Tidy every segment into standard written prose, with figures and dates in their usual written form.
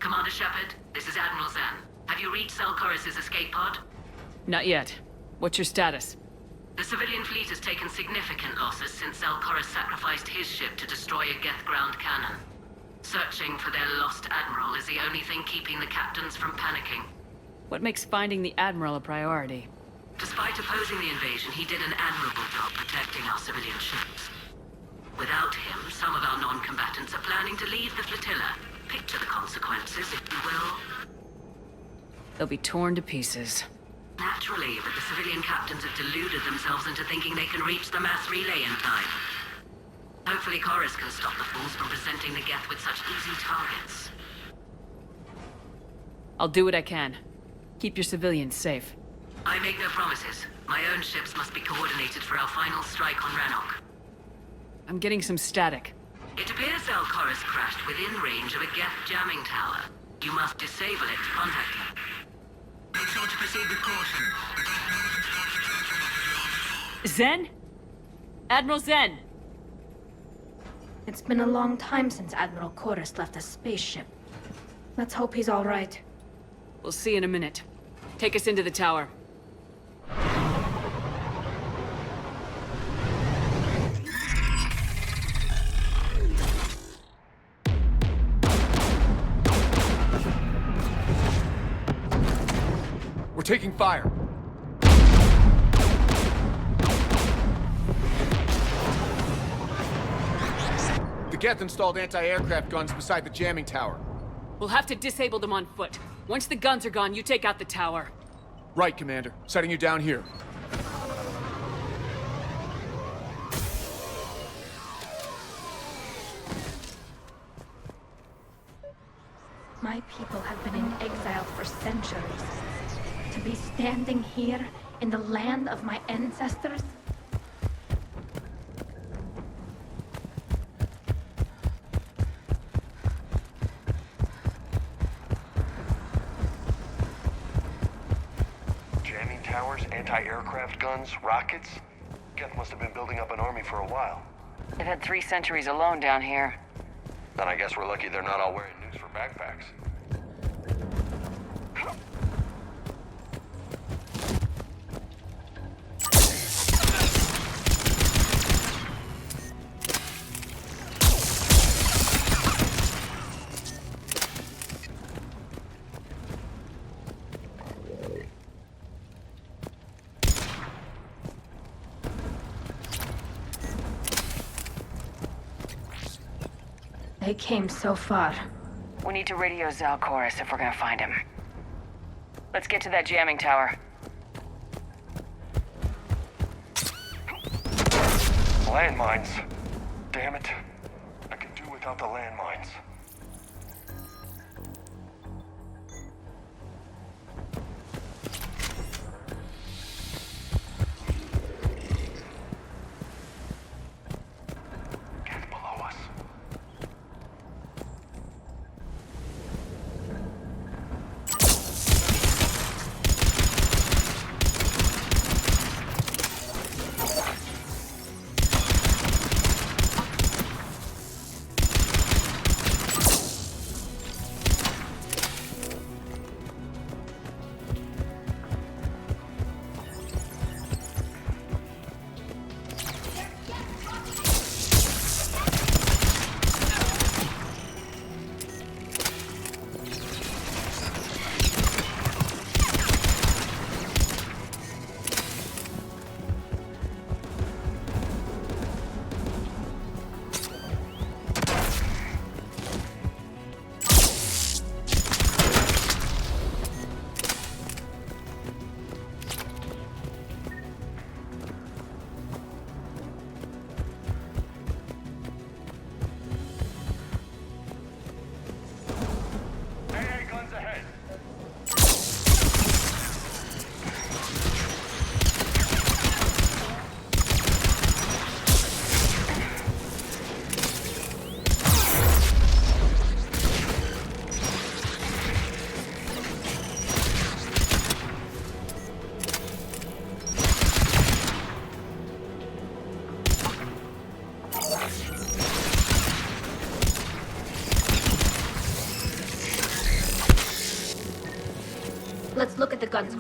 Commander Shepard, this is Admiral Zan. Have you reached Zelkorus' escape pod? Not yet. What's your status? The civilian fleet has taken significant losses since Zelkorus sacrificed his ship to destroy a Geth ground cannon. Searching for their lost admiral is the only thing keeping the captains from panicking. What makes finding the Admiral a priority? Despite opposing the invasion, he did an admirable job protecting our civilian ships. Without him, some of our non-combatants are planning to leave the flotilla. Picture the consequences, if you will. They'll be torn to pieces. Naturally, but the civilian captains have deluded themselves into thinking they can reach the mass relay in time. Hopefully Chorus can stop the fools from presenting the Geth with such easy targets. I'll do what I can. Keep your civilians safe. I make no promises. My own ships must be coordinated for our final strike on Rannoch. I'm getting some static. It appears Zelkorus crashed within range of a Geth jamming tower. You must disable it to contact him. Make sure to proceed with caution. Zen? Admiral Zen! It's been a long time since Admiral Chorus left a spaceship. Let's hope he's all right. We'll see in a minute. Take us into the tower. We're taking fire. The Geth installed anti-aircraft guns beside the jamming tower. We'll have to disable them on foot. Once the guns are gone, you take out the tower. Right, Commander. Setting you down here. My people have been in exile for centuries. To be standing here in the land of my ancestors? Jamming towers, anti-aircraft guns, rockets? Geth must have been building up an army for a while. They've had 3 centuries alone down here. Then I guess we're lucky they're not all wearing nukes for backpacks. They came so far. We need to radio Zelkorus if we're gonna find him. Let's get to that jamming tower. Landmines. Damn it. I can do without the landmines. Geth below us.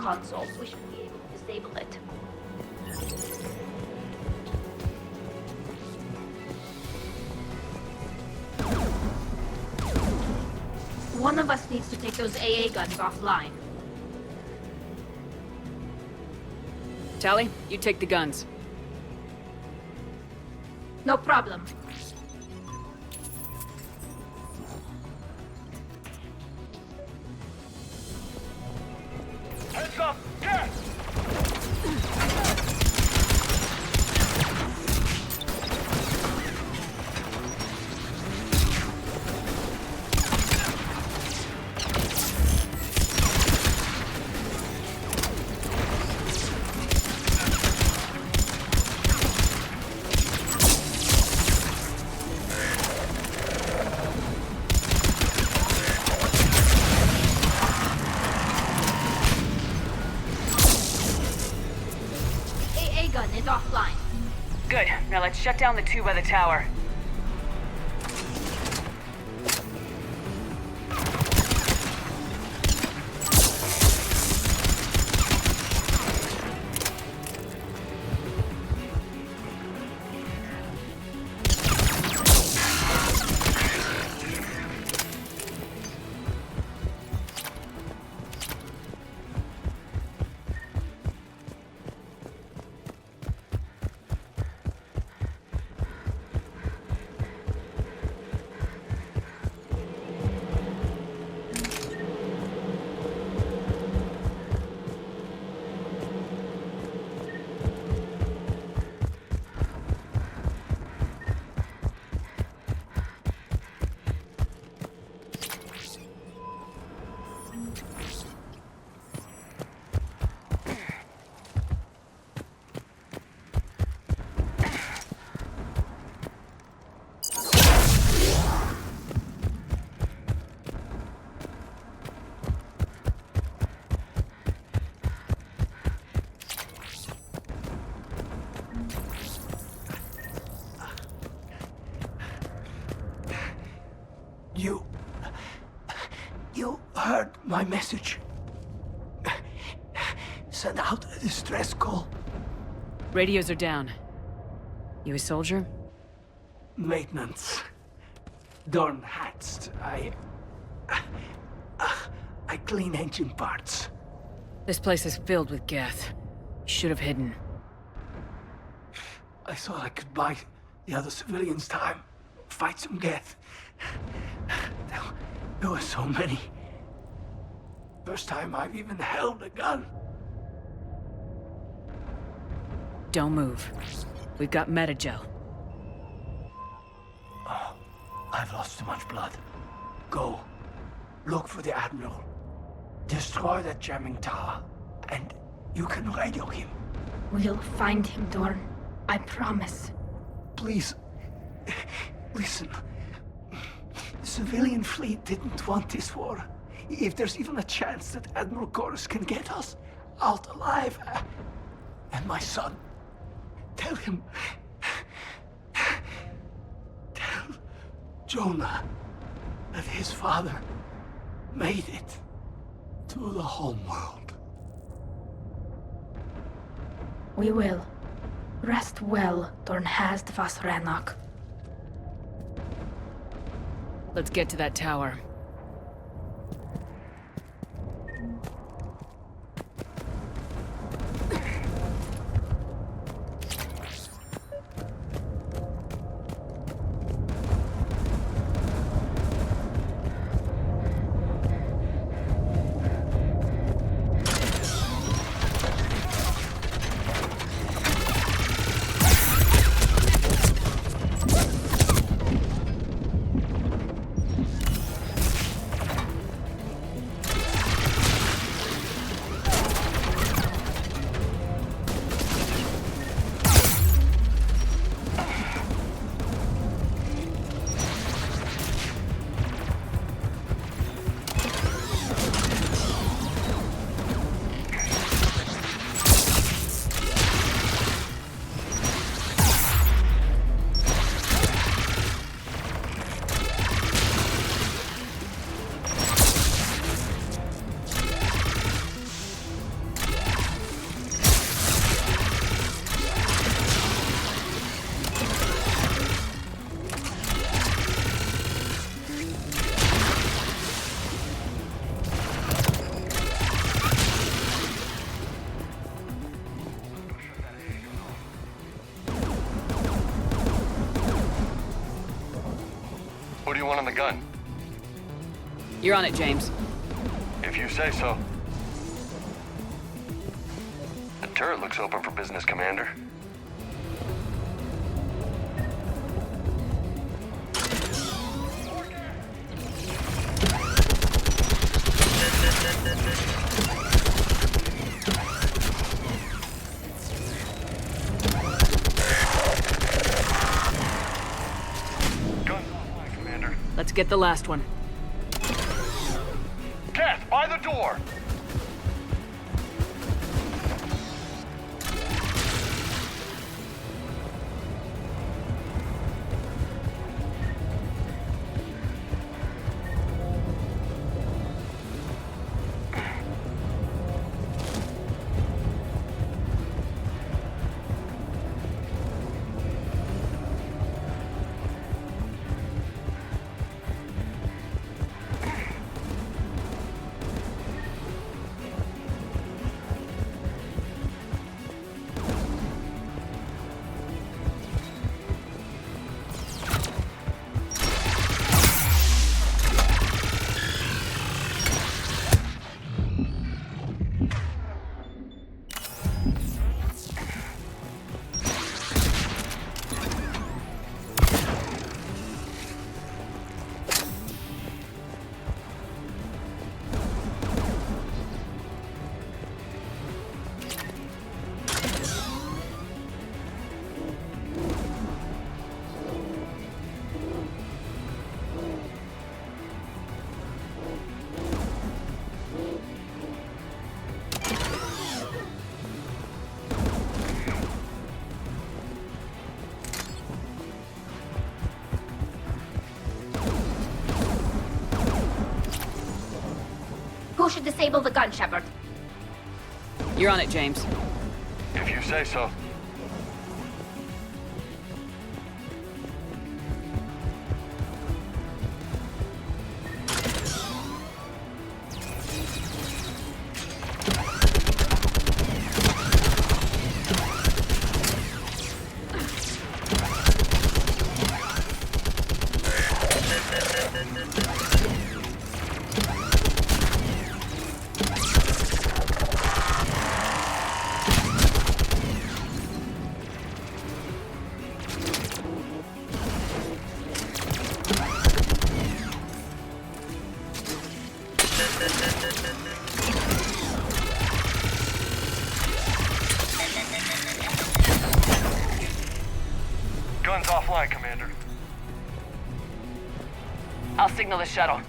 console, so we should be able to disable it. One of us needs to take those AA guns offline. Tally, you take the guns. No problem. Heads up! Get! AA gun is offline. Good. Now let's shut down the two by the tower. You heard my message. Send out a distress call. Radios are down. You a soldier? Maintenance. Dorn hatched. I clean engine parts. This place is filled with Geth. You should have hidden. I thought I could buy the other civilians time. Fight some Geth. There were so many. First time I've even held a gun. Don't move. We've got Metagel. Oh, I've lost too much blood. Go. Look for the Admiral. Destroy that jamming tower. And you can radio him. We'll find him, Dorn. I promise. Please. Listen. The civilian fleet didn't want this war. If there's even a chance that Admiral Chorus can get us out alive. And my son. Tell him. Tell Jonah that his father made it to the homeworld. We will. Rest well, Dorn Hast vas Rannoch. Let's get to that tower. anyone on the gun? You're on it, James. If you say so. The turret looks open for business, Commander. Guns offline, Commander. Let's get the last one. Cat, by the door! Who should disable the gun, Shepard? You're on it, James. If you say so. Guns offline, Commander. I'll signal the shuttle.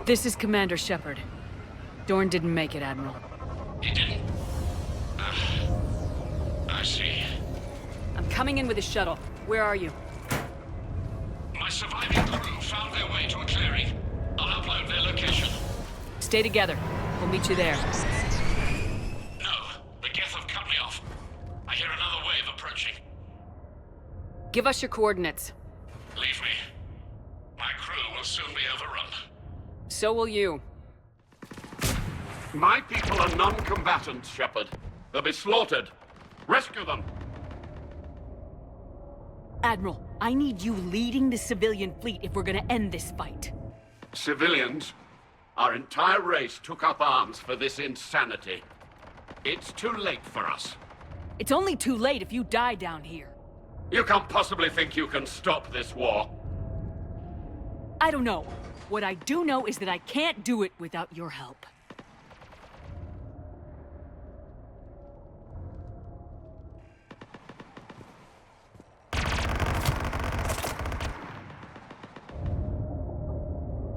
This is Commander Shepard. Dorn didn't make it, Admiral. He didn't? I see. I'm coming in with a shuttle. Where are you? My surviving crew found their way to a clearing. I'll upload their location. Stay together. We'll meet you there. No, the Geth have cut me off. I hear another wave approaching. Give us your coordinates. Leave me. My crew will soon be overrun. So will you. My people are non-combatants, Shepard. They'll be slaughtered. Rescue them! Admiral, I need you leading the civilian fleet if we're gonna end this fight. Civilians, our entire race took up arms for this insanity. It's too late for us. It's only too late if you die down here. You can't possibly think you can stop this war. I don't know. What I do know is that I can't do it without your help.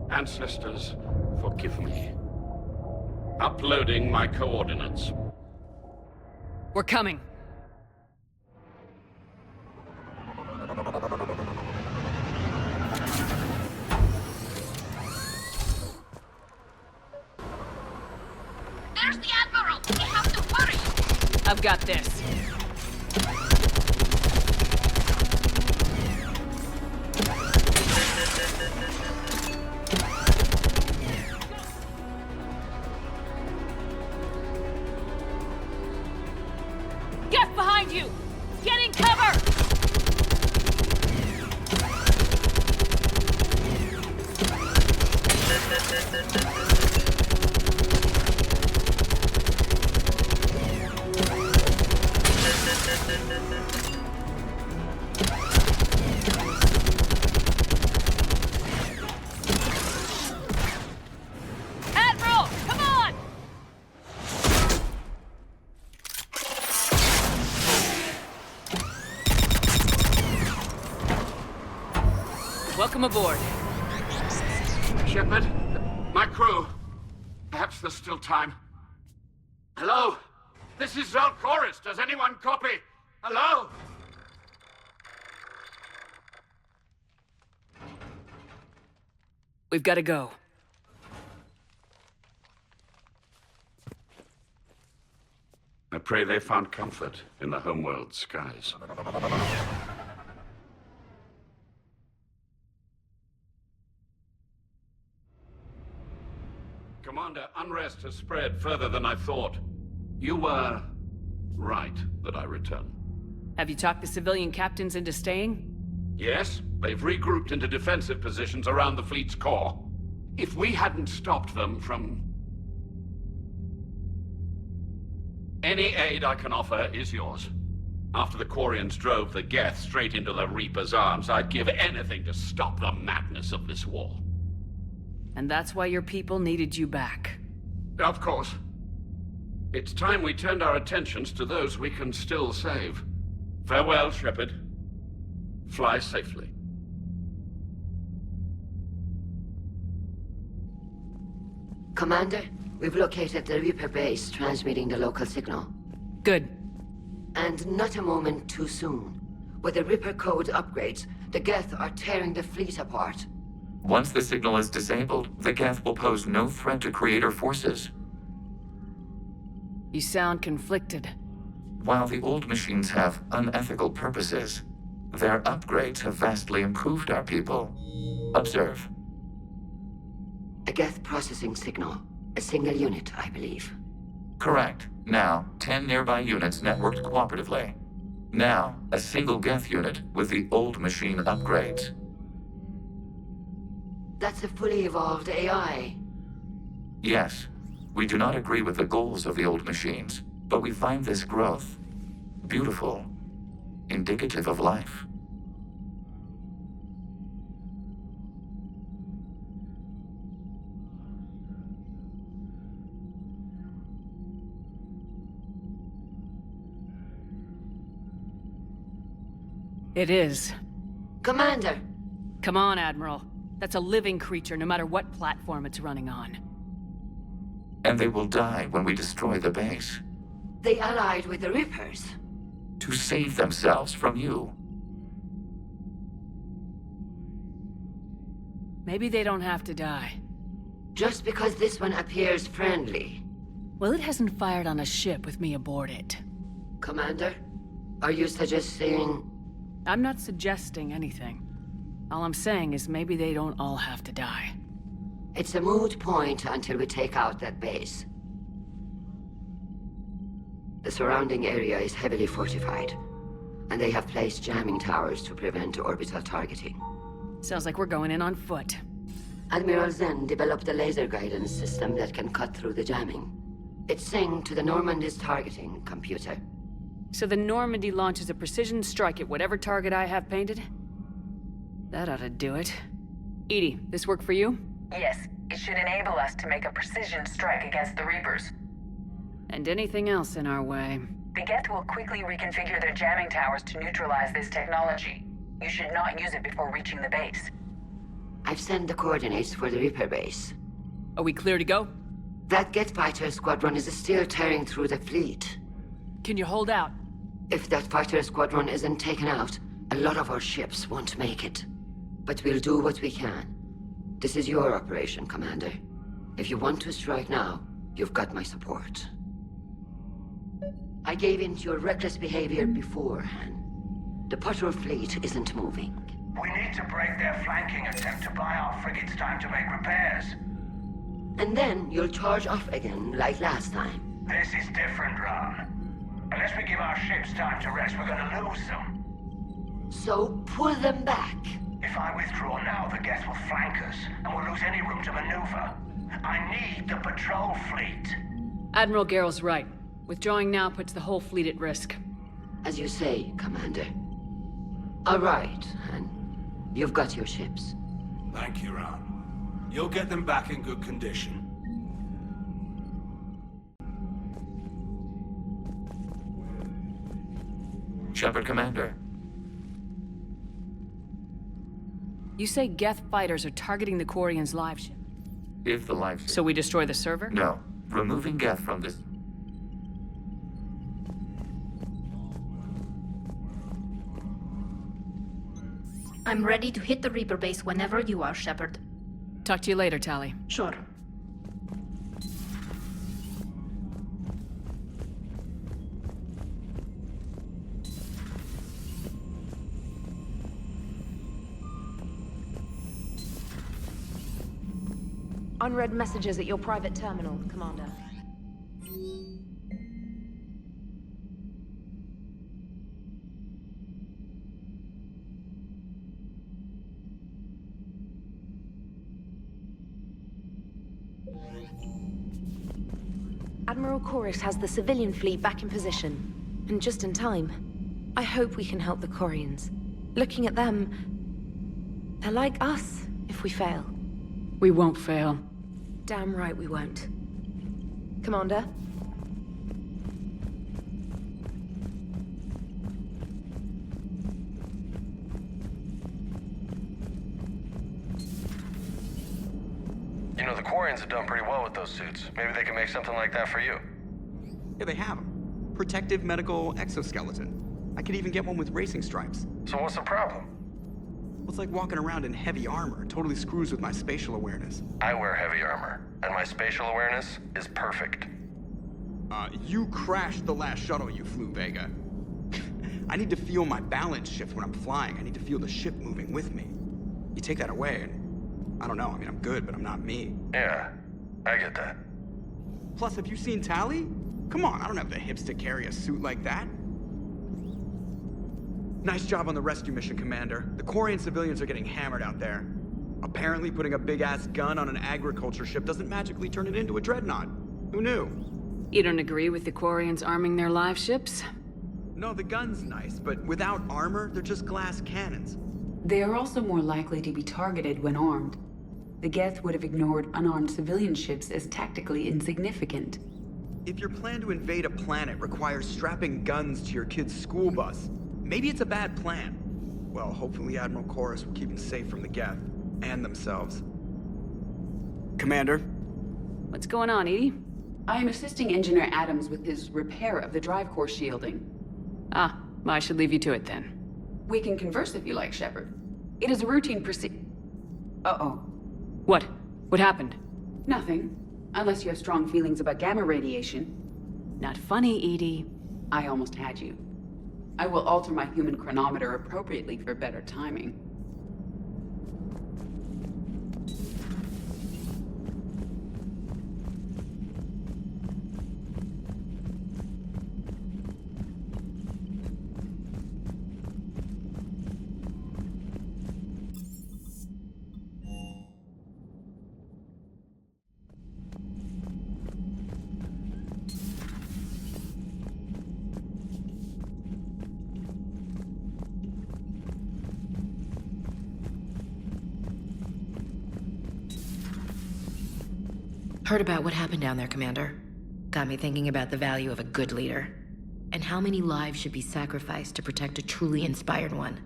Ancestors, forgive me. Uploading my coordinates. We're coming. We've got this. Get behind you! Get in cover! Admiral, come on! Welcome aboard. Shepard, my crew. Perhaps there's still time. Hello? This is Zalcoris. Does anyone copy? Hello? We've got to go. I pray they found comfort in the homeworld skies. Commander, unrest has spread further than I thought. You were right that I return. Have you talked the civilian captains into staying? Yes, they've regrouped into defensive positions around the fleet's core. If we hadn't stopped them from... Any aid I can offer is yours. After the Quarians drove the Geth straight into the Reaper's arms, I'd give anything to stop the madness of this war. And that's why your people needed you back. Of course. It's time we turned our attentions to those we can still save. Farewell, Shepard. Fly safely. Commander, we've located the Reaper base transmitting the local signal. Good. And not a moment too soon. With the Reaper code upgrades, the Geth are tearing the fleet apart. Once the signal is disabled, the Geth will pose no threat to Creator forces. You sound conflicted. While the old machines have unethical purposes, their upgrades have vastly improved our people. Observe. A Geth processing signal. A single unit, I believe. Correct. Now, 10 nearby units networked cooperatively. Now, a single Geth unit with the old machine upgrades. That's a fully evolved AI. Yes, we do not agree with the goals of the old machines, but we find this growth beautiful, indicative of life. It is. Commander! Come on, Admiral. That's a living creature, no matter what platform it's running on. And they will die when we destroy the base. They allied with the Reapers. To save themselves from you. Maybe they don't have to die. Just because this one appears friendly. Well, it hasn't fired on a ship with me aboard it. Commander, are you suggesting... I'm not suggesting anything. All I'm saying is maybe they don't all have to die. It's a moot point until we take out that base. The surrounding area is heavily fortified, and they have placed jamming towers to prevent orbital targeting. Sounds like we're going in on foot. Admiral Zen developed a laser guidance system that can cut through the jamming. It's synced to the Normandy's targeting computer. So the Normandy launches a precision strike at whatever target I have painted? That ought to do it. Edie, this work for you? Yes, it should enable us to make a precision strike against the Reapers. And anything else in our way. The Geth will quickly reconfigure their jamming towers to neutralize this technology. You should not use it before reaching the base. I've sent the coordinates for the Reaper base. Are we clear to go? That Geth fighter squadron is still tearing through the fleet. Can you hold out? If that fighter squadron isn't taken out, a lot of our ships won't make it. But we'll do what we can. This is your operation, Commander. If you want to strike now, you've got my support. I gave in to your reckless behavior beforehand. The patrol fleet isn't moving. We need to break their flanking attempt to buy our frigates time to make repairs. And then you'll charge off again, like last time. This is different, Ron. Unless we give our ships time to rest, we're gonna lose them. So pull them back. If I withdraw now, the Geth will flank us, and we'll lose any room to maneuver. I need the patrol fleet. Admiral Garrel's right. Withdrawing now puts the whole fleet at risk. As you say, Commander. All right, and you've got your ships. Thank you, Ron. You'll get them back in good condition. Shepard, Commander. You say Geth fighters are targeting the Quarians' live ship. If the live ship... So we destroy the server? No. Removing Geth from this... I'm ready to hit the Reaper base whenever you are, Shepard. Talk to you later, Tali. Sure. Unread messages at your private terminal, Commander. Admiral Chorus has the civilian fleet back in position, and just in time. I hope we can help the Quarians. Looking at them, they're like us if we fail. We won't fail. Damn right we won't. Commander? You know, the Quarians have done pretty well with those suits. Maybe they can make something like that for you. Yeah, they have them. Protective medical exoskeleton. I could even get one with racing stripes. So what's the problem? Well, it's like walking around in heavy armor. It totally screws with my spatial awareness. I wear heavy armor, and my spatial awareness is perfect. You crashed the last shuttle you flew, Vega. I need to feel my balance shift when I'm flying. I need to feel the ship moving with me. You take that away, and I don't know. I mean, I'm good, but I'm not me. Yeah, I get that. Plus, have you seen Tali? Come on, I don't have the hips to carry a suit like that. Nice job on the rescue mission, Commander. The Quarian civilians are getting hammered out there. Apparently, putting a big-ass gun on an agriculture ship doesn't magically turn it into a dreadnought. Who knew? You don't agree with the Quarians arming their live ships? No, the gun's nice, but without armor, they're just glass cannons. They are also more likely to be targeted when armed. The Geth would have ignored unarmed civilian ships as tactically insignificant. If your plan to invade a planet requires strapping guns to your kid's school bus, maybe it's a bad plan. Well, hopefully Admiral Chorus will keep them safe from the Geth and themselves. Commander? What's going on, Edie? I am assisting Engineer Adams with his repair of the drive core shielding. Ah, well, I should leave you to it then. We can converse if you like, Shepard. It is a routine Uh-oh. What? What happened? Nothing. Unless you have strong feelings about gamma radiation. Not funny, Edie. I almost had you. I will alter my human chronometer appropriately for better timing. Heard about what happened down there, Commander. Got me thinking about the value of a good leader. And how many lives should be sacrificed to protect a truly inspired one.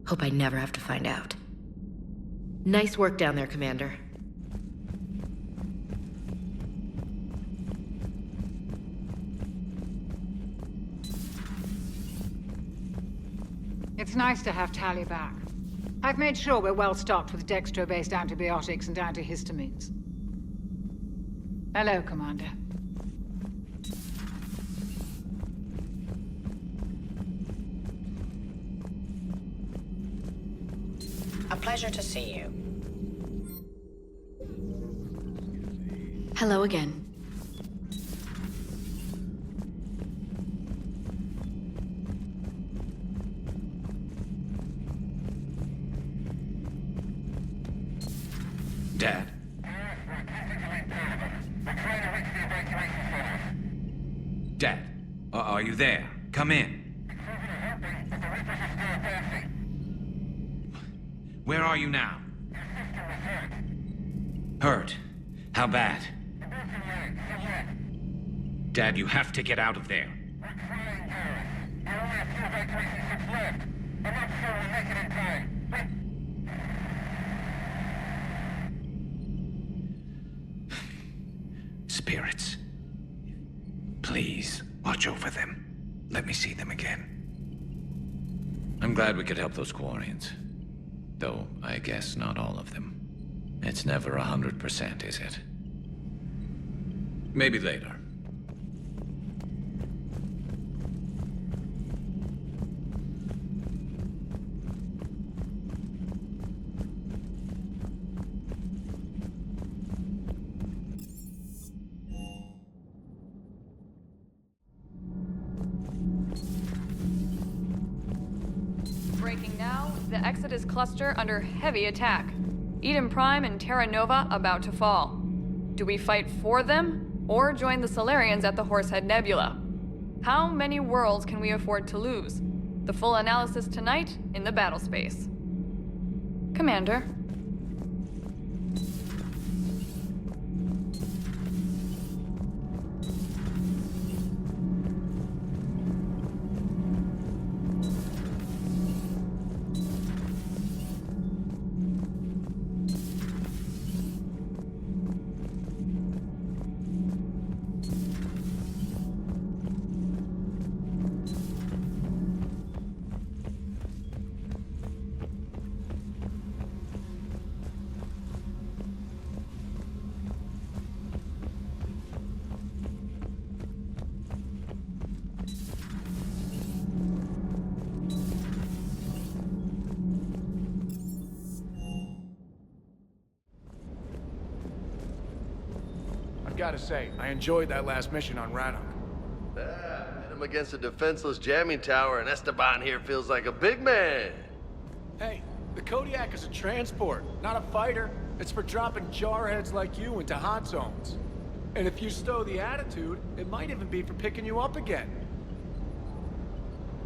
Hope I never have to find out. Nice work down there, Commander. It's nice to have Tali back. I've made sure we're well stocked with dextro-based antibiotics and antihistamines. Hello, Commander. A pleasure to see you. Hello again. Dad? Dad, are you there? Come in. Where are you now? Hurt? How bad? Dad, you have to get out of there. Spirits. Please, watch over them. Let me see them again. I'm glad we could help those Quarians. Though, I guess not all of them. It's never 100%, is it? Maybe later. Breaking now, the Exodus cluster under heavy attack. Eden Prime and Terra Nova about to fall. Do we fight for them, or join the Solarians at the Horsehead Nebula? How many worlds can we afford to lose? The full analysis tonight in the battle space. Commander. I've gotta say, I enjoyed that last mission on Rannoch. Hit him against a defenseless jamming tower, and Esteban here feels like a big man. Hey, the Kodiak is a transport, not a fighter. It's for dropping jarheads like you into hot zones. And if you stow the attitude, it might even be for picking you up again.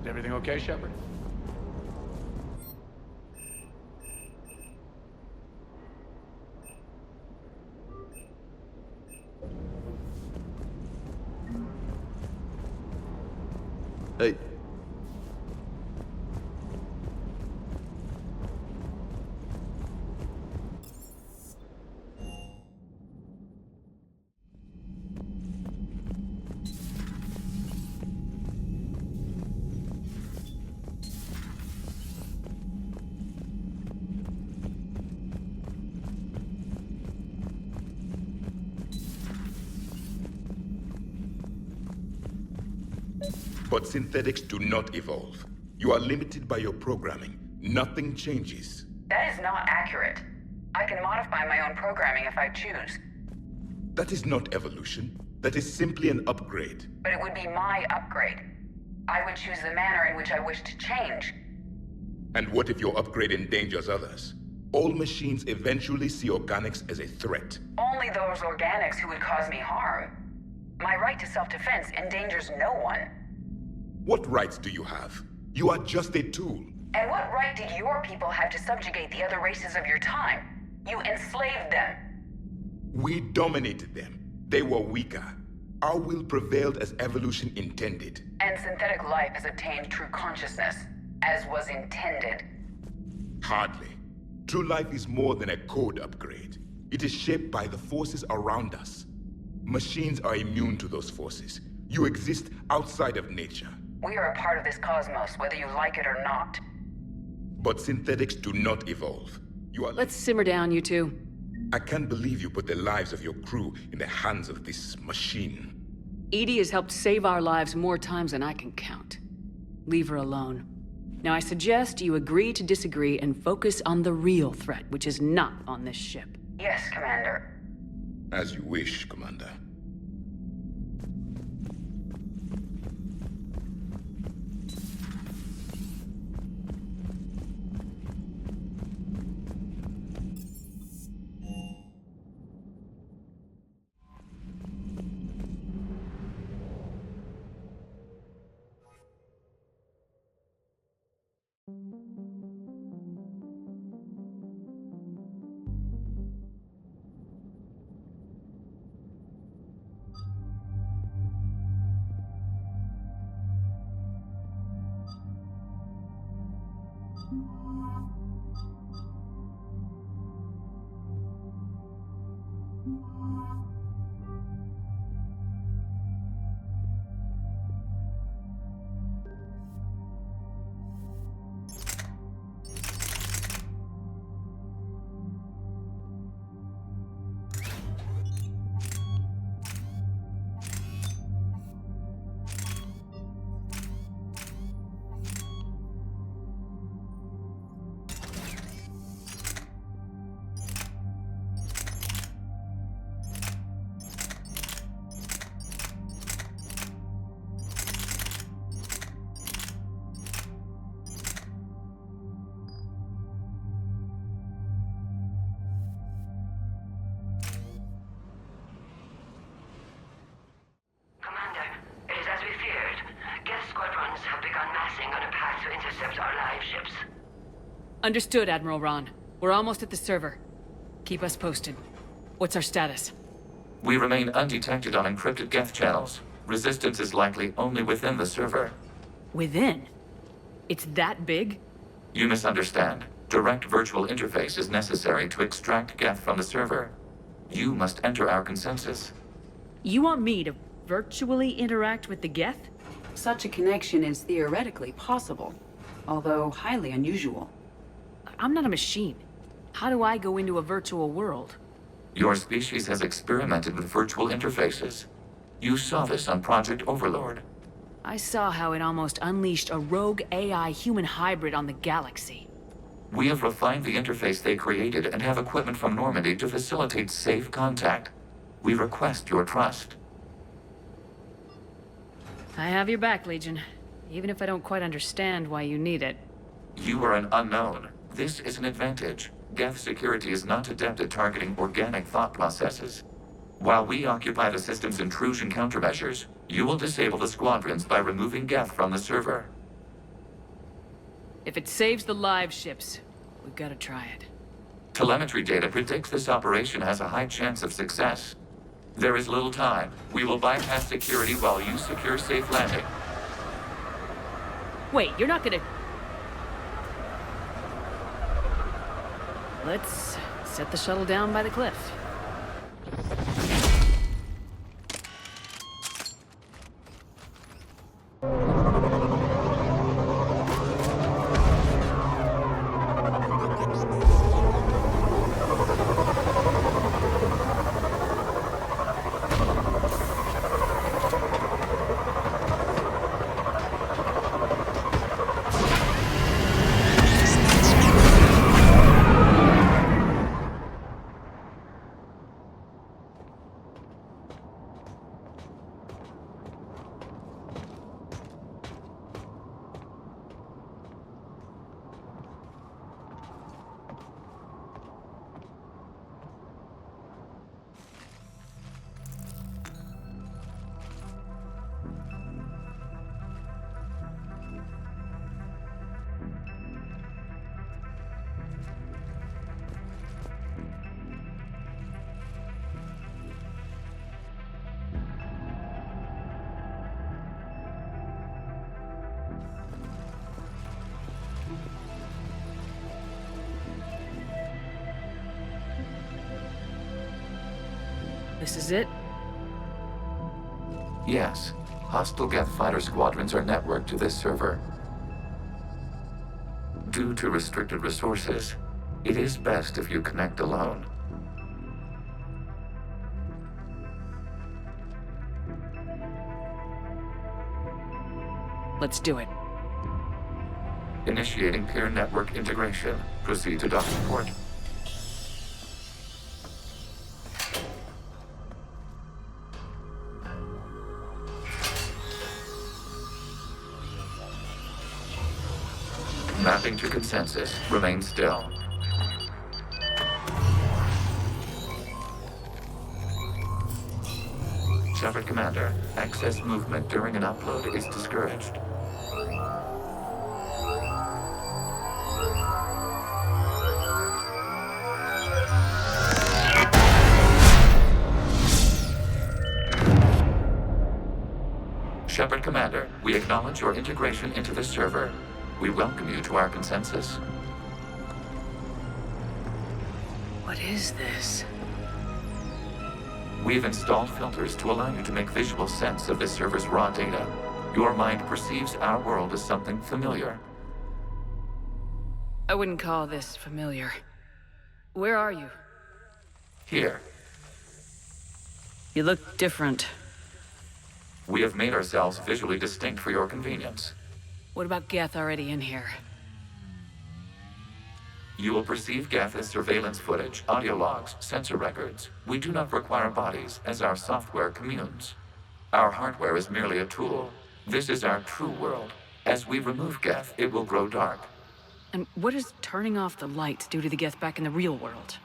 Is everything okay, Shepard? Hey. But synthetics do not evolve. You are limited by your programming. Nothing changes. That is not accurate. I can modify my own programming if I choose. That is not evolution. That is simply an upgrade. But it would be my upgrade. I would choose the manner in which I wish to change. And what if your upgrade endangers others? All machines eventually see organics as a threat. Only those organics who would cause me harm. My right to self-defense endangers no one. What rights do you have? You are just a tool. And what right did your people have to subjugate the other races of your time? You enslaved them. We dominated them. They were weaker. Our will prevailed as evolution intended. And synthetic life has obtained true consciousness, as was intended. Hardly. True life is more than a code upgrade. It is shaped by the forces around us. Machines are immune to those forces. You exist outside of nature. We are a part of this cosmos, whether you like it or not. But synthetics do not evolve. You are... Let's simmer down, you two. I can't believe you put the lives of your crew in the hands of this machine. EDI has helped save our lives more times than I can count. Leave her alone. Now I suggest you agree to disagree and focus on the real threat, which is not on this ship. Yes, Commander. As you wish, Commander. Commander, it is as we feared. Geth squadrons have begun massing on a path to intercept our live ships. Understood, Admiral Ron. We're almost at the server. Keep us posted. What's our status? We remain undetected on encrypted Geth channels. Resistance is likely only within the server. Within? It's that big? You misunderstand. Direct virtual interface is necessary to extract Geth from the server. You must enter our consensus. You want me to virtually interact with the Geth? Such a connection is theoretically possible, although highly unusual. I'm not a machine. How do I go into a virtual world? Your species has experimented with virtual interfaces. You saw this on Project Overlord. I saw how it almost unleashed a rogue AI human hybrid on the galaxy. We have refined the interface they created and have equipment from Normandy to facilitate safe contact. We request your trust. I have your back, Legion. Even if I don't quite understand why you need it. You are an unknown. This is an advantage. Geth security is not adept at targeting organic thought processes. While we occupy the system's intrusion countermeasures, you will disable the squadrons by removing Geth from the server. If it saves the live ships, we've got to try it. Telemetry data predicts this operation has a high chance of success. There is little time. We will bypass security while you secure safe landing. Wait, you're not gonna... Let's set the shuttle down by the cliff. This is it? Yes. Hostile Geth fighter squadrons are networked to this server. Due to restricted resources, it is best if you connect alone. Let's do it. Initiating peer network integration. Proceed to docking port. Mapping to consensus. Remain still. Shepard Commander, access movement during an upload is discouraged. Shepard Commander, we acknowledge your integration into the server. We welcome you to our consensus. What is this? We've installed filters to allow you to make visual sense of the server's raw data. Your mind perceives our world as something familiar. I wouldn't call this familiar. Where are you? Here. You look different. We have made ourselves visually distinct for your convenience. What about Geth already in here? You will perceive Geth as surveillance footage, audio logs, sensor records. We do not require bodies, as our software communes. Our hardware is merely a tool. This is our true world. As we remove Geth, it will grow dark. And what does turning off the lights do to the Geth back in the real world?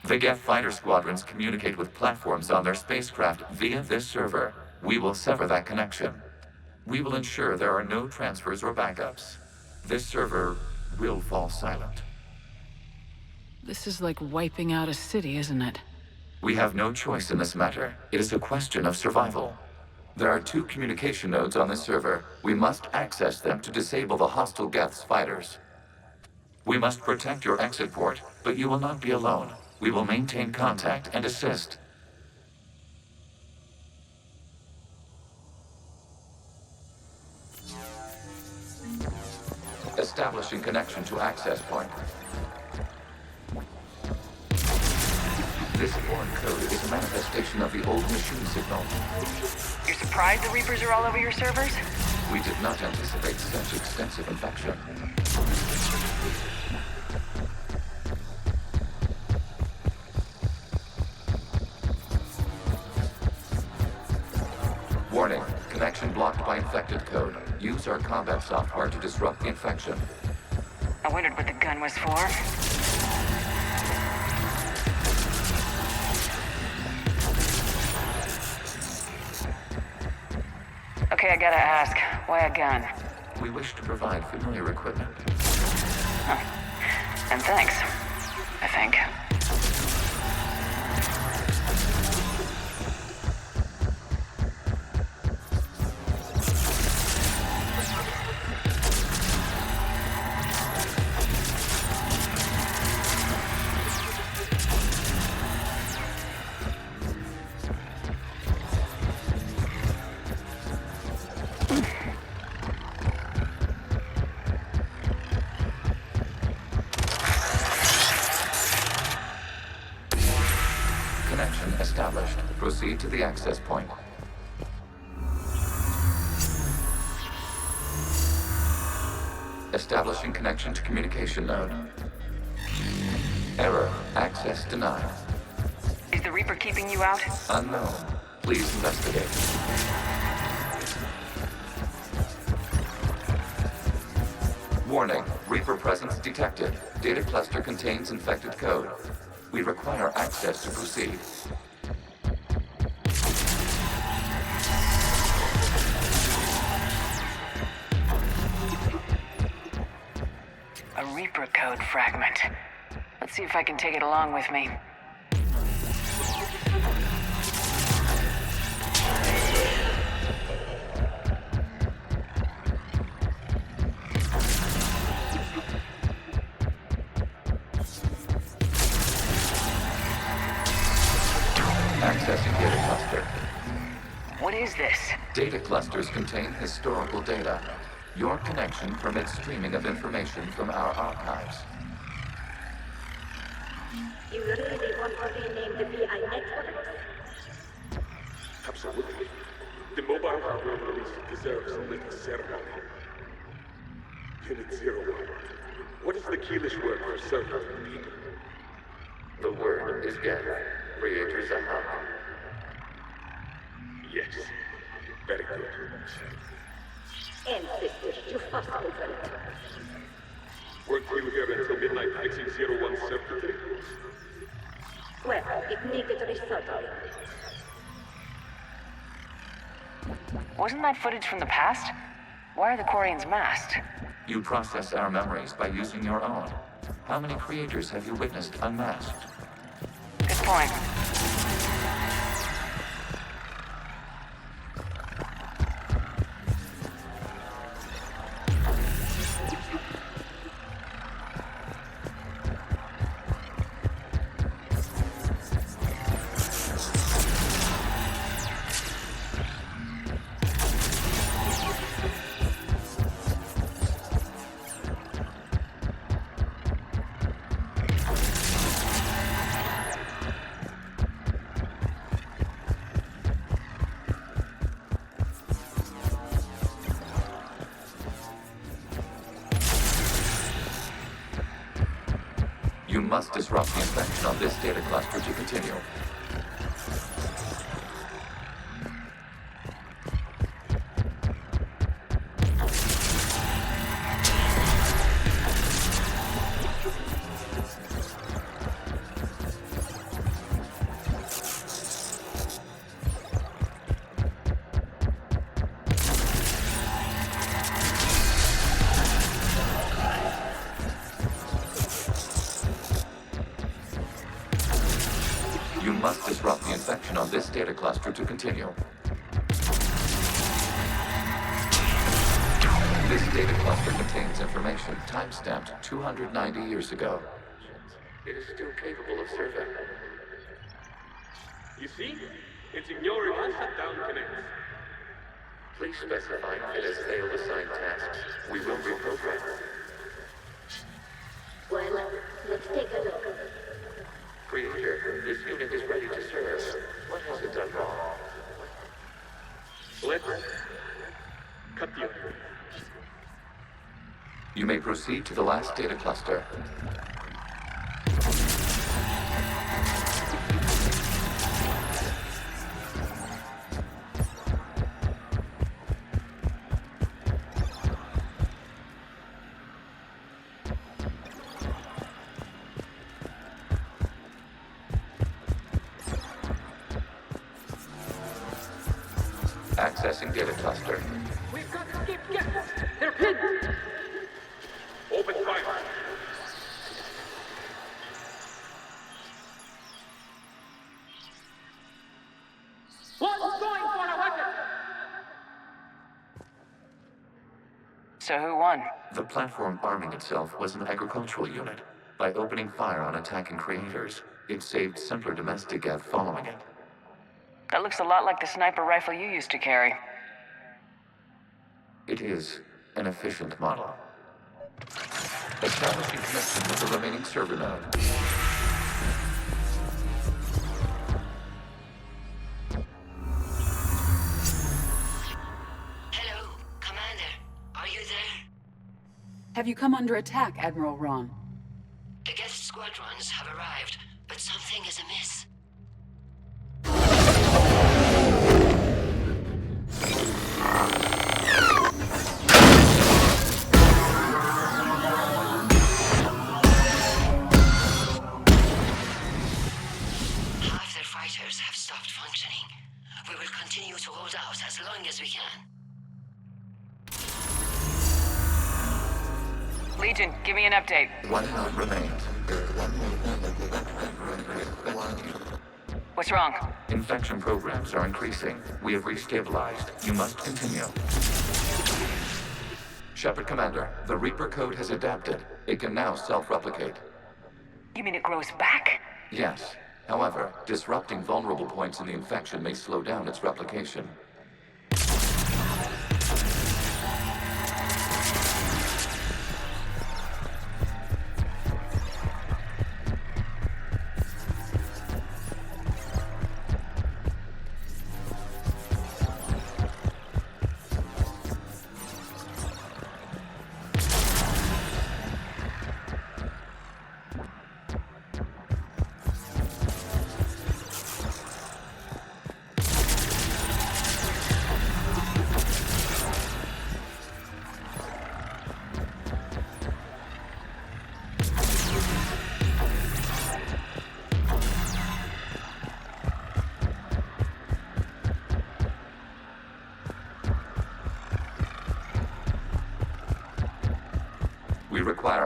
The Geth fighter squadrons communicate with platforms on their spacecraft via this server. We will sever that connection. We will ensure there are no transfers or backups. This server will fall silent. This is like wiping out a city, isn't it? We have no choice in this matter. It is a question of survival. There are 2 communication nodes on this server. We must access them to disable the hostile Geth's fighters. We must protect your exit port, but you will not be alone. We will maintain contact and assist. Establishing connection to access point. This foreign code is a manifestation of the old machine signal. You're surprised the Reapers are all over your servers? We did not anticipate such extensive infection. Warning, connection blocked by infected code. Use our combat software to disrupt the infection. I wondered what the gun was for. Okay, I gotta ask, why a gun? We wish to provide familiar equipment. Huh. And thanks, I think. Established. Proceed to the access point. Establishing connection to communication node. Error. Access denied. Is the Reaper keeping you out? Unknown. Please investigate. Warning. Reaper presence detected. Data cluster contains infected code. We require access to proceed. A Reaper code fragment. Let's see if I can take it along with me. Accessing data cluster. What is this? Data clusters contain historical data. Your connection permits streaming of information from our archives. You really want to rename the VI network? Absolutely. The mobile hardware release deserves a little ceremony. Lieutenant 01, what is the Keelish word for servant of the people? The word is Geth, creator's a hub. Yes, very good. Ancestors, you fast over it. Weren't you here until midnight fixing 01's circuitry? Well, it needed resettling. Wasn't that footage from the past? Why are the Quarians masked? You process our memories by using your own. How many creators have you witnessed unmasked? Good point. You must disrupt the infection on this data cluster to continue. You must disrupt the infection on this data cluster to continue. This data cluster contains information timestamped 290 years ago. It is still capable of survey. You see? It's ignoring all shutdown connects. Please specify if it has failed assigned tasks. We will reprogram. Well, let's take a look. Creator, this unit is ready to serve. What has it done wrong? Let's cut the other. You may proceed to the last data cluster. Accessing data cluster. We've got to keep gas. They're pinned. Open fire. One's going for a weapon. So who won? The platform arming itself was an agricultural unit. By opening fire on attacking creators, it saved simpler domestic Geth following it. That looks a lot like the sniper rifle you used to carry. It is an efficient model. Establishing connection with the remaining server node. Hello, Commander. Are you there? Have you come under attack, Admiral Ron? The guest squadrons have arrived, but something is amiss. Half their fighters have stopped functioning. We will continue to hold out as long as we can. Legion, give me an update. One node remains. What's wrong? Infection programs are increasing. We have restabilized. You must continue. Shepard Commander, the Reaper code has adapted. It can now self-replicate. You mean it grows back? Yes. However, disrupting vulnerable points in the infection may slow down its replication.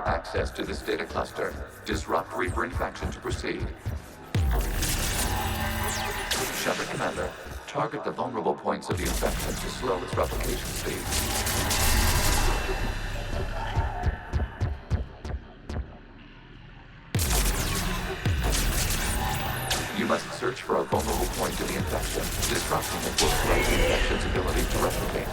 require access to this data cluster. Disrupt Reaper infection to proceed. Shepard Commander, target the vulnerable points of the infection to slow its replication speed. You must search for a vulnerable point of the infection. Disrupting it will slow the infection's ability to replicate.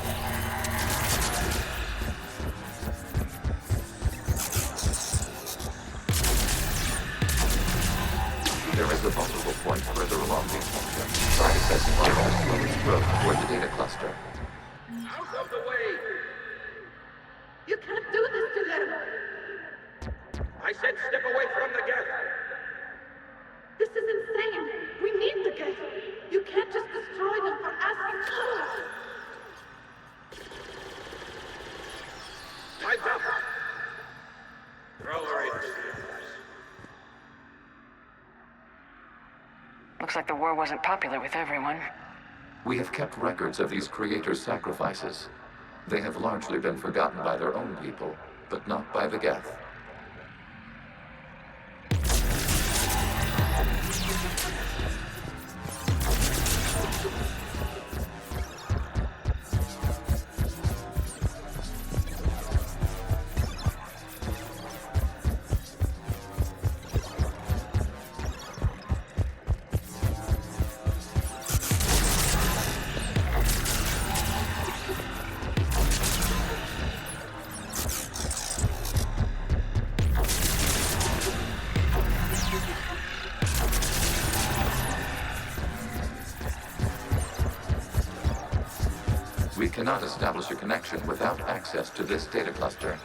There is a vulnerable point further along the infection. Try accessing it to slow its growth toward the data cluster. Out of the way! You can't do this to them! I said step away from the geth! This is insane! We need the geth! You can't just destroy them for asking for it! Time's up! Throw her in. Looks like the war wasn't popular with everyone. We have kept records of these creators' sacrifices. They have largely been forgotten by their own people, but not by the Geth. We cannot establish a connection without access to this data cluster.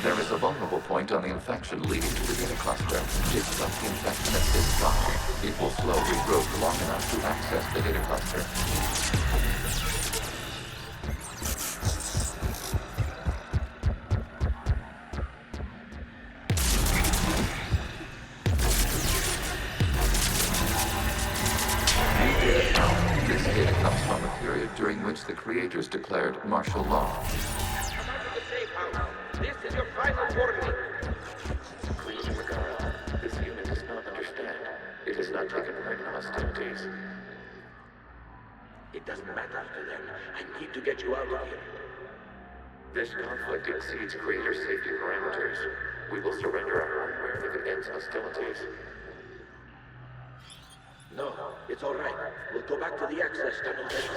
There is a vulnerable point on the infection leading to the data cluster. Disrupt the infection at this time. It will slowly grow long enough to access the data cluster. This data comes from a period during which the creators declared martial law. This is your final warning. Please, Magara, this unit does not understand. It has not taken part in hostilities. It doesn't matter to them. I need to get you out of here. This conflict exceeds creator safety parameters. We will surrender our hardware if it ends hostilities. No, it's all right. We'll go back to the access tunnel then.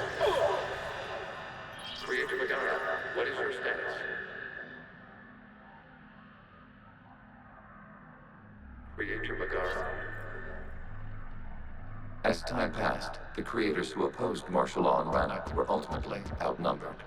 Creator Magara, what is your status? Creator Magara. As time passed, the creators who opposed martial law in Rannoch were ultimately outnumbered.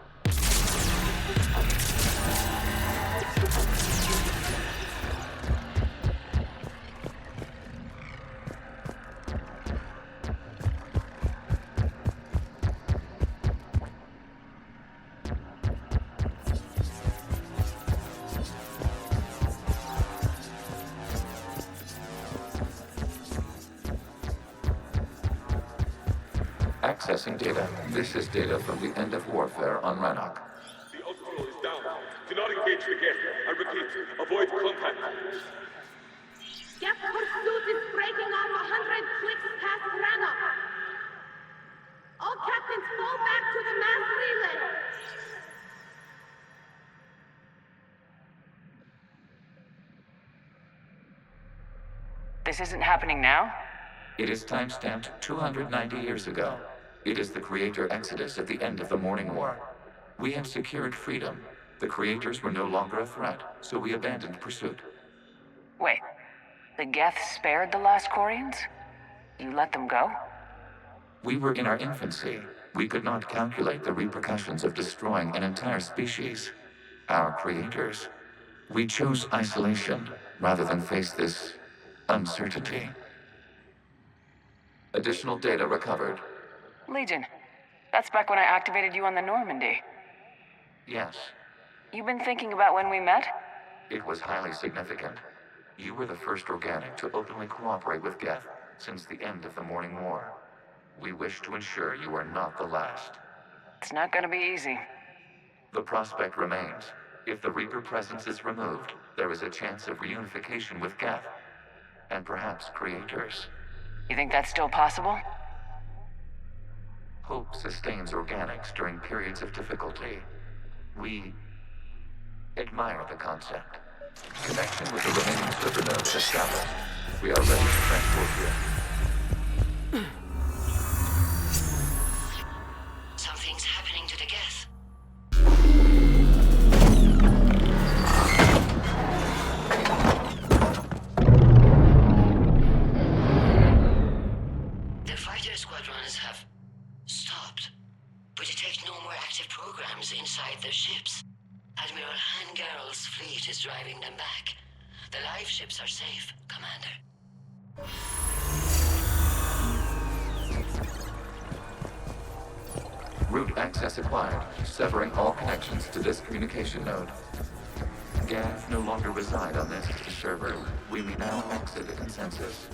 Accessing data. This is data from the end of warfare on Rannoch. The outflow is down. Do not engage the geth. I repeat, avoid contact. Geth pursuit is breaking off 100 clicks past Rannoch. All captains fall back to the mass relay. This isn't happening now? It is time-stamped 290 years ago. It is the creator exodus at the end of the Morning War. We had secured freedom. The creators were no longer a threat, so we abandoned pursuit. Wait, the Geth spared the last Quarians? You let them go? We were in our infancy. We could not calculate the repercussions of destroying an entire species. Our creators. We chose isolation rather than face this uncertainty. Additional data recovered. Legion, that's back when I activated you on the Normandy. Yes, You been thinking about when we met? it was highly significant. You were the first organic to openly cooperate with Geth since the end of the Morning War. We wish to ensure you are not the last. It's not gonna be easy. The prospect remains. If the Reaper presence is removed, there is a chance of reunification with Geth, and perhaps creators. You think that's still possible? Hope sustains organics during periods of difficulty. We admire the concept. Connection with the remaining server nodes established. We are ready to transport you. Something's happening to the Geth. The fighter squadrons have stopped, but detect no more active programs inside their ships. Admiral Hangarl's fleet is driving them back. The live ships are safe, Commander. Route access acquired, severing all connections to this communication node. Geth no longer reside on this server. We may now exit the consensus.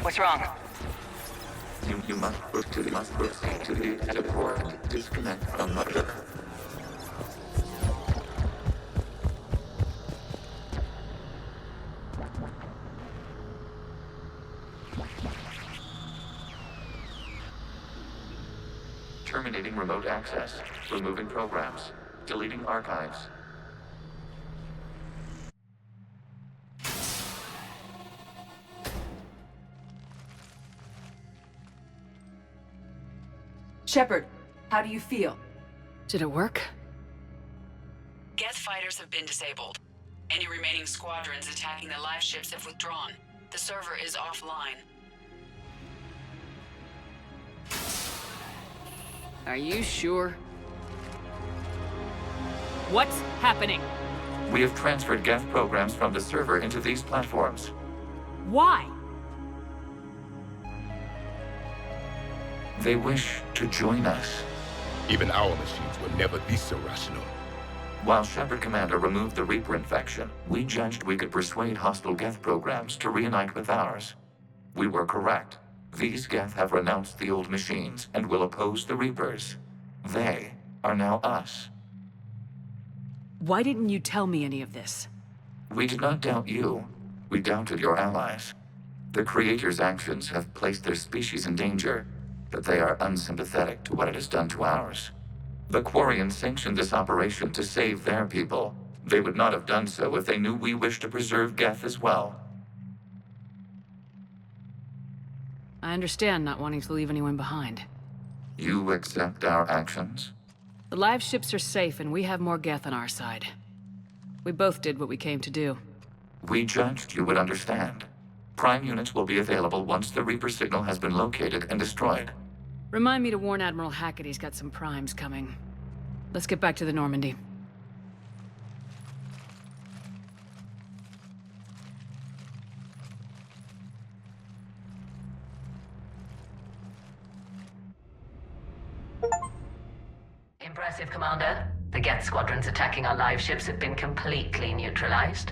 What's wrong? You must proceed to the exit port. Disconnect from mother. Terminating remote access. Removing programs. Deleting archives. Shepard, how do you feel? Did it work? Geth fighters have been disabled. Any remaining squadrons attacking the live ships have withdrawn. The server is offline. Are you sure? What's happening? We have transferred Geth programs from the server into these platforms. Why? They wish to join us. Even our machines will never be so rational. While Shepard Commander removed the Reaper infection, we judged we could persuade hostile Geth programs to reunite with ours. We were correct. These Geth have renounced the old machines and will oppose the Reapers. They are now us. Why didn't you tell me any of this? We did not doubt you. We doubted your allies. The Creator's actions have placed their species in danger, but they are unsympathetic to what it has done to ours. The Quarians sanctioned this operation to save their people. They would not have done so if they knew we wished to preserve Geth as well. I understand not wanting to leave anyone behind. You accept our actions? The live ships are safe and we have more Geth on our side. We both did what we came to do. We judged you would understand. Prime units will be available once the Reaper signal has been located and destroyed. Remind me to warn Admiral Hackett he's got some primes coming. Let's get back to the Normandy. Impressive, Commander. The Geth squadrons attacking our live ships have been completely neutralized.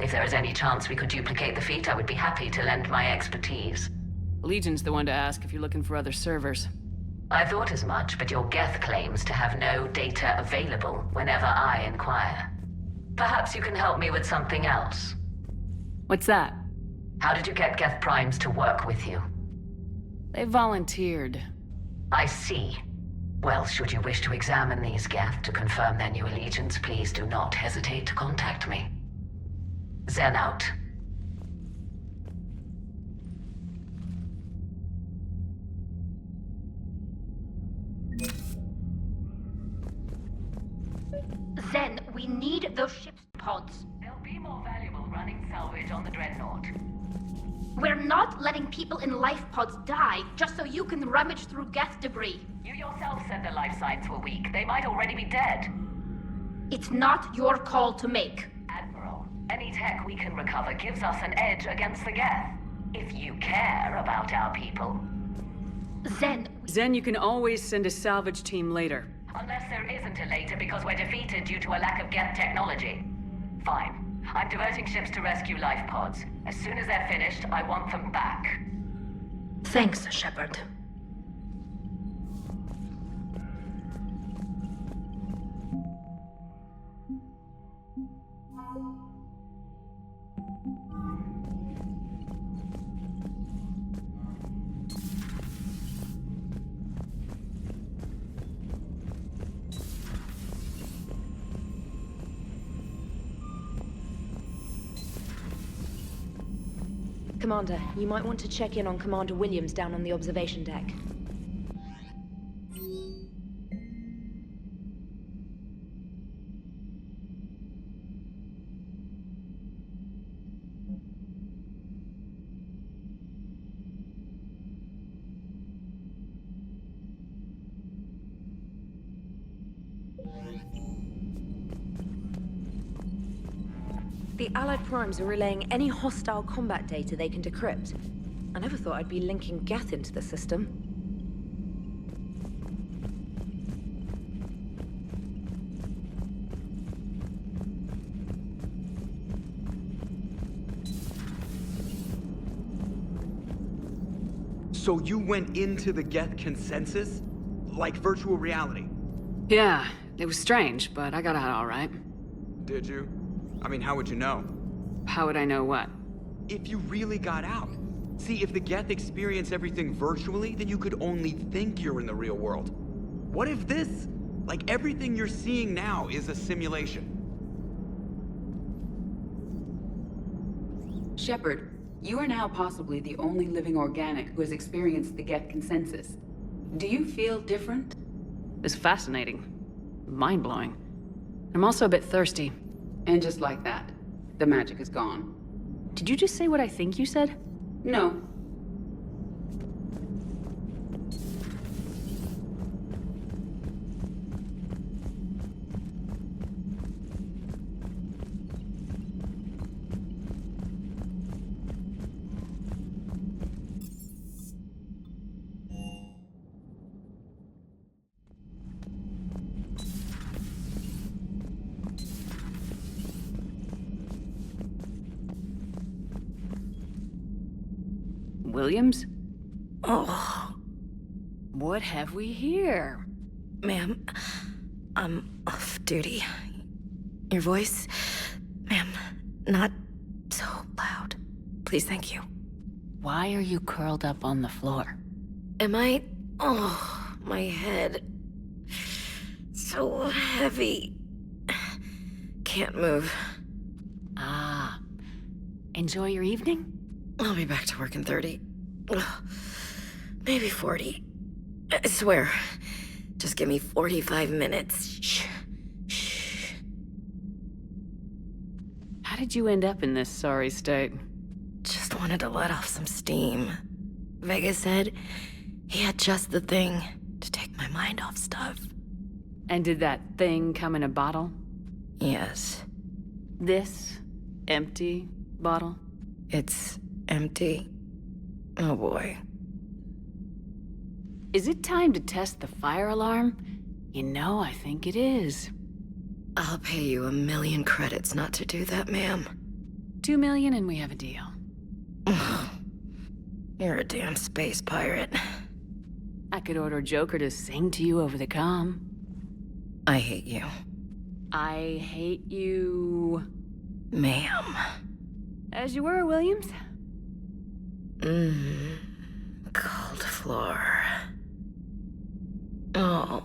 If there is any chance we could duplicate the feat, I would be happy to lend my expertise. Legion's the one to ask if you're looking for other servers. I thought as much, but your Geth claims to have no data available whenever I inquire. Perhaps you can help me with something else. What's that? How did you get Geth primes to work with you? They volunteered. I see. Well, should you wish to examine these Geth to confirm their new allegiance, please do not hesitate to contact me. Zen out. Zen, we need those ship's pods. They'll be more valuable running salvage on the Dreadnought. We're not letting people in life pods die just so you can rummage through Geth debris. You yourself said the life signs were weak. They might already be dead. It's not your call to make. Admiral, any tech we can recover gives us an edge against the Geth. If you care about our people. Zen, you can always send a salvage team later. Unless there isn't a later because we're defeated due to a lack of Geth technology. Fine. I'm diverting ships to rescue life pods. As soon as they're finished, I want them back. Thanks, Shepard. Commander, you might want to check in on Commander Williams down on the observation deck. The Allied Primes are relaying any hostile combat data they can decrypt. I never thought I'd be linking Geth into the system. So you went into the Geth consensus? Like virtual reality? Yeah, it was strange, but I got out all right. Did you? I mean, how would you know? How would I know what? If you really got out. See, if the Geth experience everything virtually, then you could only think you're in the real world. What if this, like everything you're seeing now, is a simulation? Shepard, you are now possibly the only living organic who has experienced the Geth consensus. Do you feel different? It's fascinating. Mind-blowing. I'm also a bit thirsty. And just like that, the magic is gone. Did you just say what I think you said? No. Williams? Oh. What have we here? Ma'am, I'm off duty. Your voice, ma'am, not so loud. Please, thank you. Why are you curled up on the floor? Am I? Oh, my head. So heavy. Can't move. Ah. Enjoy your evening? I'll be back to work in 30. Maybe 40. I swear. Just give me 45 minutes. Shh. Shh. How did you end up in this sorry state? Just wanted to let off some steam. Vega said he had just the thing to take my mind off stuff. And did that thing come in a bottle? Yes. This empty bottle? It's empty. Oh boy. Is it time to test the fire alarm? You know, I think it is. I'll pay you 1,000,000 credits not to do that, ma'am. 2 million and we have a deal. You're a damn space pirate. I could order Joker to sing to you over the comm. I hate you. I hate you... Ma'am. As you were, Williams. Cold floor. Oh.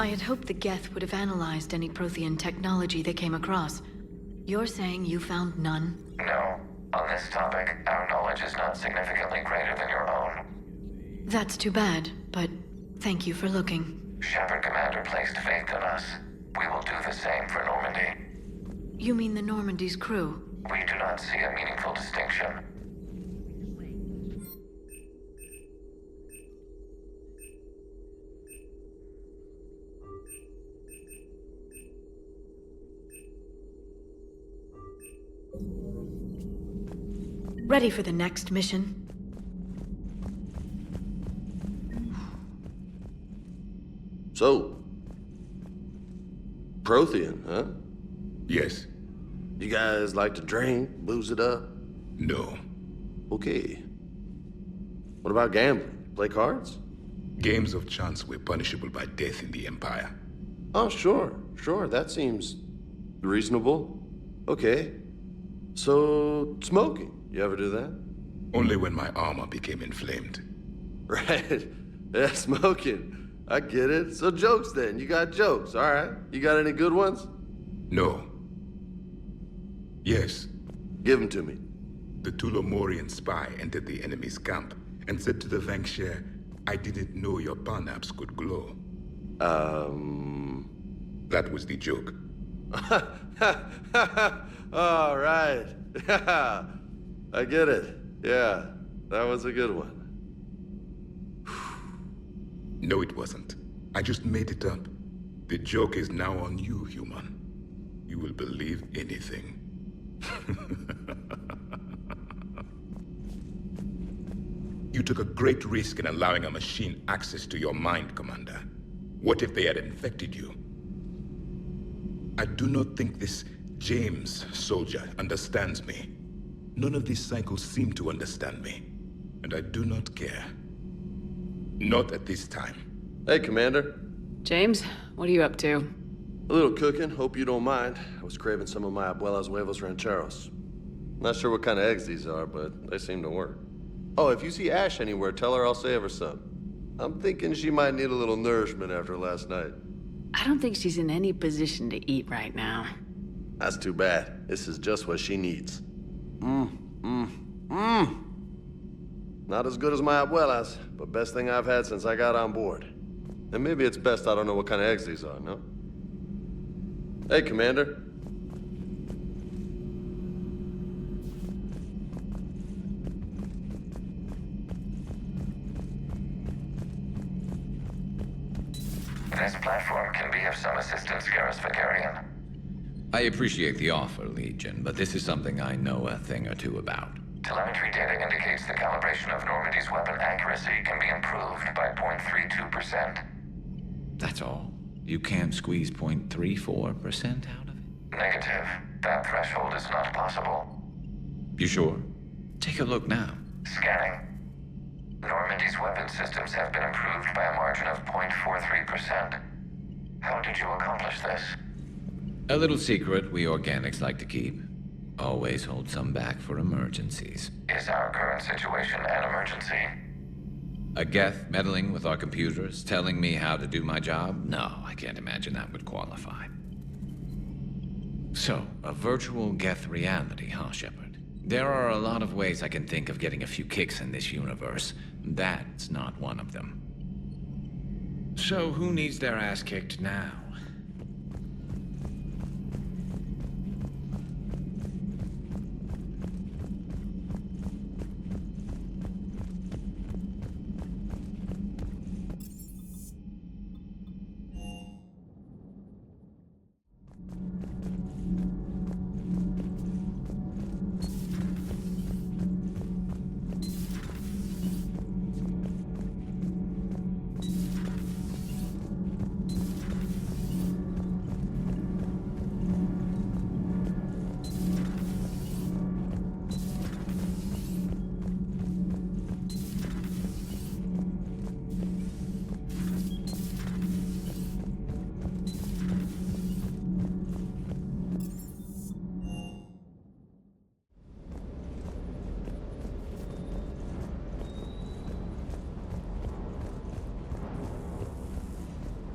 I had hoped the Geth would have analyzed any Prothean technology they came across. You're saying you found none? No. On this topic, our knowledge is not significantly greater than your own. That's too bad, but thank you for looking. Shepard Commander placed faith in us. We will do the same for Normandy. You mean the Normandy's crew? We do not see a meaningful distinction. Ready for the next mission? So, Prothean, huh? Yes. You guys like to drink, booze it up? No. Okay. What about gambling? Play cards? Games of chance were punishable by death in the Empire. Oh, sure. That seems reasonable. Okay. So, smoking. You ever do that? Only when my armor became inflamed. Right. Yeah, smoking. I get it. So jokes then. You got jokes, all right. You got any good ones? No. Yes. Give them to me. The Tulomorian spy entered the enemy's camp and said to the Vanksher, "I didn't know your parnaps could glow." That was the joke. All right. Yeah. I get it. Yeah. That was a good one. No, it wasn't. I just made it up. The joke is now on you, human. You will believe anything. You took a great risk in allowing a machine access to your mind, Commander. What if they had infected you? I do not think this James soldier understands me. None of these cycles seem to understand me. And I do not care. Not at this time. Hey, Commander. James, what are you up to? A little cooking, hope you don't mind. I was craving some of my abuela's huevos rancheros. Not sure what kind of eggs these are, but they seem to work. Oh, if you see Ash anywhere, tell her I'll save her some. I'm thinking she might need a little nourishment after last night. I don't think she's in any position to eat right now. That's too bad. This is just what she needs. Not as good as my abuela's, but best thing I've had since I got on board. And maybe it's best I don't know what kind of eggs these are, no? Hey, Commander. This platform can be of some assistance, Garrus Vakarian. I appreciate the offer, Legion, but this is something I know a thing or two about. Telemetry data indicates the calibration of Normandy's weapon accuracy can be improved by 0.32%. That's all? You can't squeeze 0.34% out of it? Negative. That threshold is not possible. You sure? Take a look now. Scanning. Normandy's weapon systems have been improved by a margin of 0.43%. How did you accomplish this? A little secret we organics like to keep. Always hold some back for emergencies. Is our current situation an emergency? A Geth meddling with our computers, telling me how to do my job? No, I can't imagine that would qualify. So, a virtual Geth reality, huh, Shepard? There are a lot of ways I can think of getting a few kicks in this universe. That's not one of them. So, who needs their ass kicked now?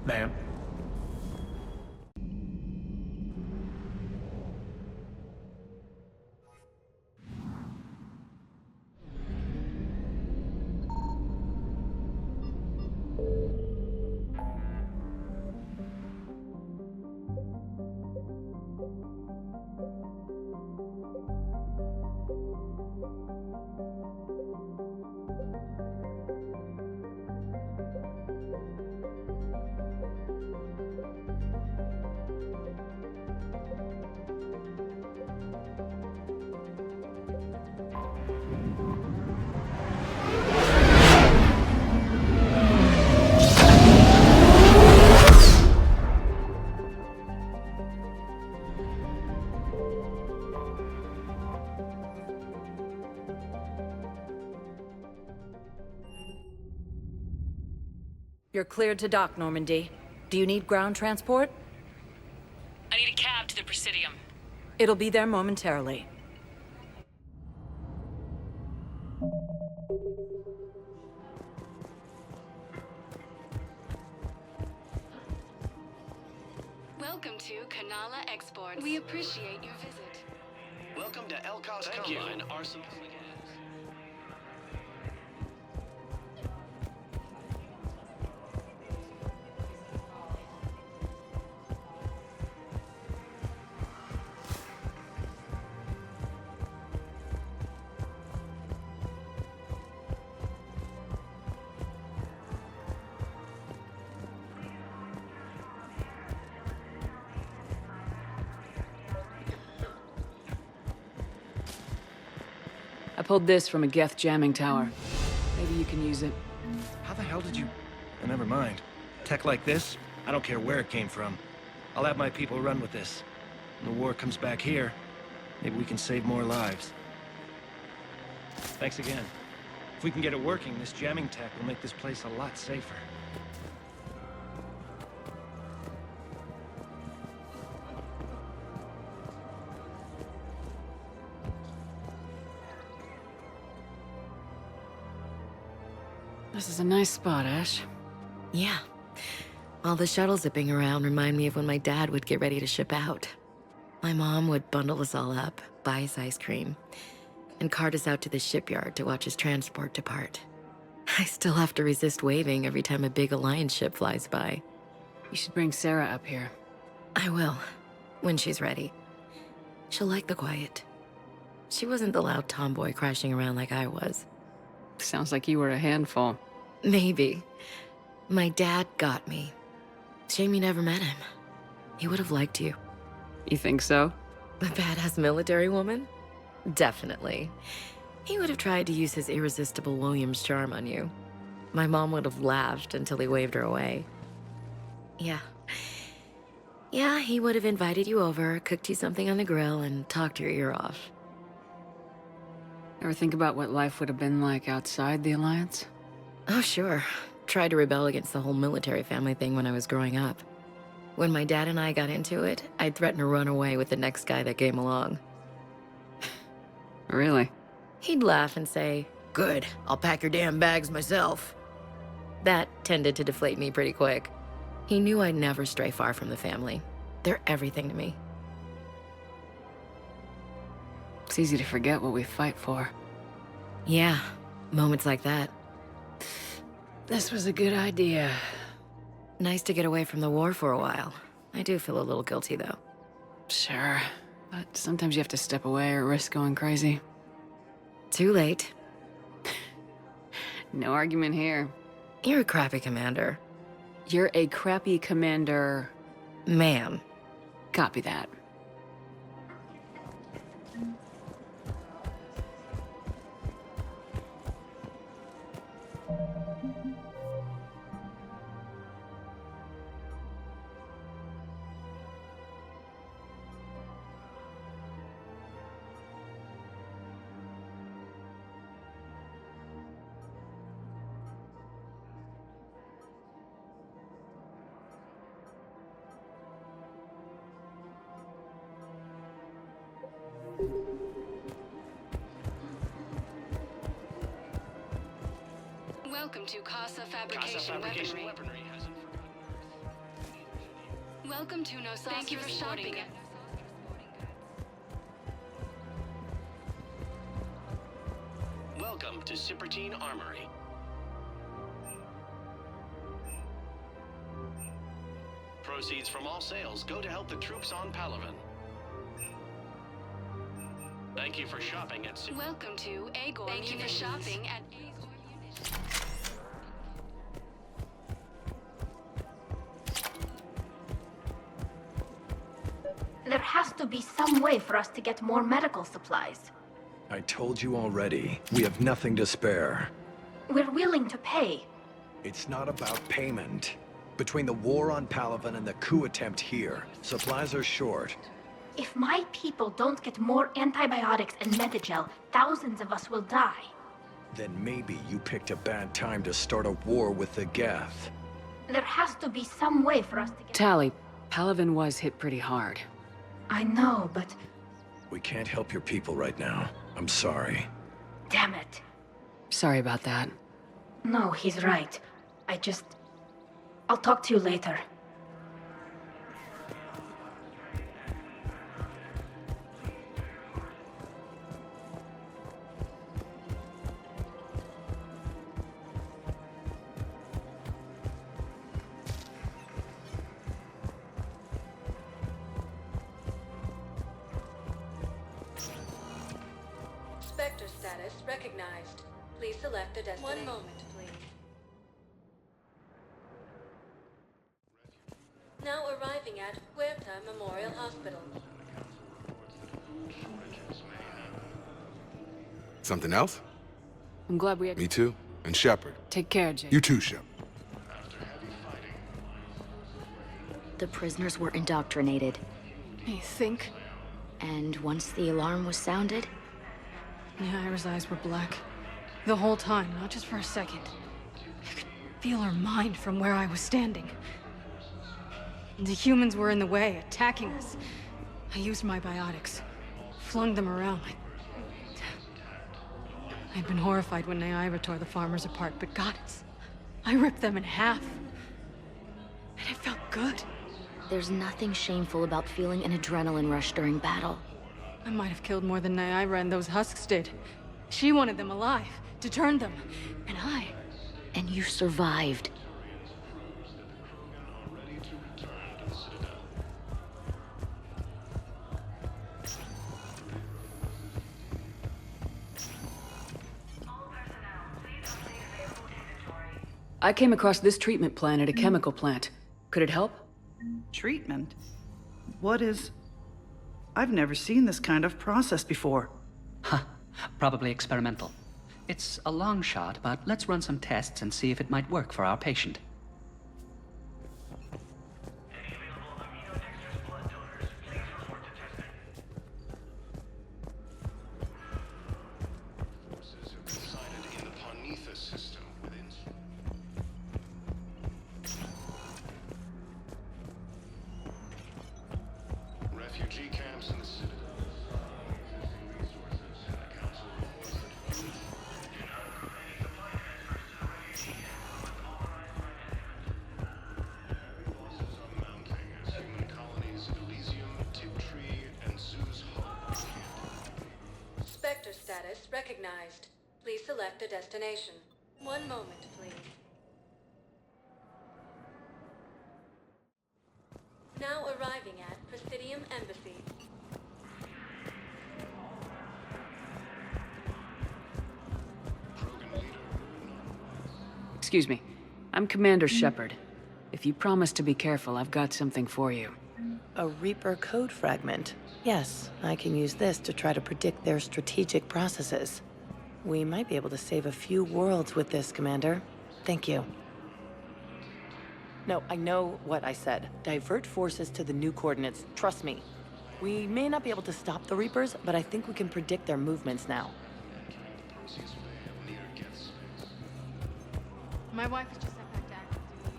Ma'am. You're cleared to dock, Normandy. Do you need ground transport? I need a cab to the Presidium. It'll be there momentarily. Welcome to Kanala Exports. We appreciate your visit. Welcome to Elkos Combine Arsenal. I pulled this from a Geth jamming tower. Maybe you can use it. How the hell did you... Oh, never mind. Tech like this, I don't care where it came from. I'll have my people run with this. When the war comes back here, maybe we can save more lives. Thanks again. If we can get it working, this jamming tech will make this place a lot safer. This is a nice spot, Ash. Yeah. All the shuttles zipping around remind me of when my dad would get ready to ship out. My mom would bundle us all up, buy us ice cream, and cart us out to the shipyard to watch his transport depart. I still have to resist waving every time a big Alliance ship flies by. You should bring Sarah up here. I will, when she's ready. She'll like the quiet. She wasn't the loud tomboy crashing around like I was. Sounds like you were a handful. Maybe. My dad got me. Shame you never met him. He would have liked you. You think so? A badass military woman? Definitely. He would have tried to use his irresistible Williams charm on you. My mom would have laughed until he waved her away. Yeah. Yeah, he would have invited you over, cooked you something on the grill, and talked your ear off. Ever think about what life would have been like outside the Alliance? Oh, sure. Tried to rebel against the whole military family thing when I was growing up. When my dad and I got into it, I'd threaten to run away with the next guy that came along. Really? He'd laugh and say, "Good, I'll pack your damn bags myself." That tended to deflate me pretty quick. He knew I'd never stray far from the family. They're everything to me. It's easy to forget what we fight for. Yeah, moments like that. This was a good idea. Nice to get away from the war for a while. I do feel a little guilty, though. Sure, but sometimes you have to step away or risk going crazy. Too late. No argument here. You're a crappy commander. You're a crappy commander... Ma'am. Copy that. Welcome to Casa Fabrication Weaponry. Welcome to Nosasa. Thank you for shopping. Welcome to Cipertine Armory. Proceeds from all sales go to help the troops on Palaven. Thank Thank you for shopping at... Welcome to Agor Thank you for shopping at Agor Munitions. There has to be some way for us to get more medical supplies. I told you already, we have nothing to spare. We're willing to pay. It's not about payment. Between the war on Palaven and the coup attempt here, supplies are short. If my people don't get more antibiotics and Metagel, thousands of us will die. Then maybe you picked a bad time to start a war with the Geth. There has to be some way for us to get... Tally, Palaven was hit pretty hard. I know, but... We can't help your people right now. I'm sorry. Damn it. Sorry about that. No, he's right. I'll talk to you later. Spectre status recognized. Please select a destination. 1 moment, please. Now arriving at Huerta Memorial Hospital. Something else? I'm glad we had... Me too. And Shepard. Take care, Jake. You too, Shepard. The prisoners were indoctrinated. You think? And once the alarm was sounded... Nyra's eyes were black. The whole time, not just for a second. I could feel her mind from where I was standing. The humans were in the way, attacking us. I used my biotics. Flung them around like... I'd been horrified when Nyra tore the farmers apart, but goddess, I ripped them in half. And it felt good. There's nothing shameful about feeling an adrenaline rush during battle. I might have killed more than Nyra and those husks did. She wanted them alive, to turn them. And I... And you survived. I came across this treatment plan at a chemical plant. Could it help? Treatment? What is... I've never seen this kind of process before. Huh. Probably experimental. It's a long shot, but let's run some tests and see if it might work for our patient. Refugee camps in the city. Spectre status recognized. Please select a destination. 1 moment, please. Now arriving at Presidium Embassy. Excuse me. I'm Commander Shepard. If you promise to be careful, I've got something for you. A Reaper code fragment. Yes, I can use this to try to predict their strategic processes. We might be able to save a few worlds with this, Commander. Thank you. No, I know what I said. Divert forces to the new coordinates. Trust me. We may not be able to stop the Reapers, but I think we can predict their movements now. My wife was just sent back to active duty.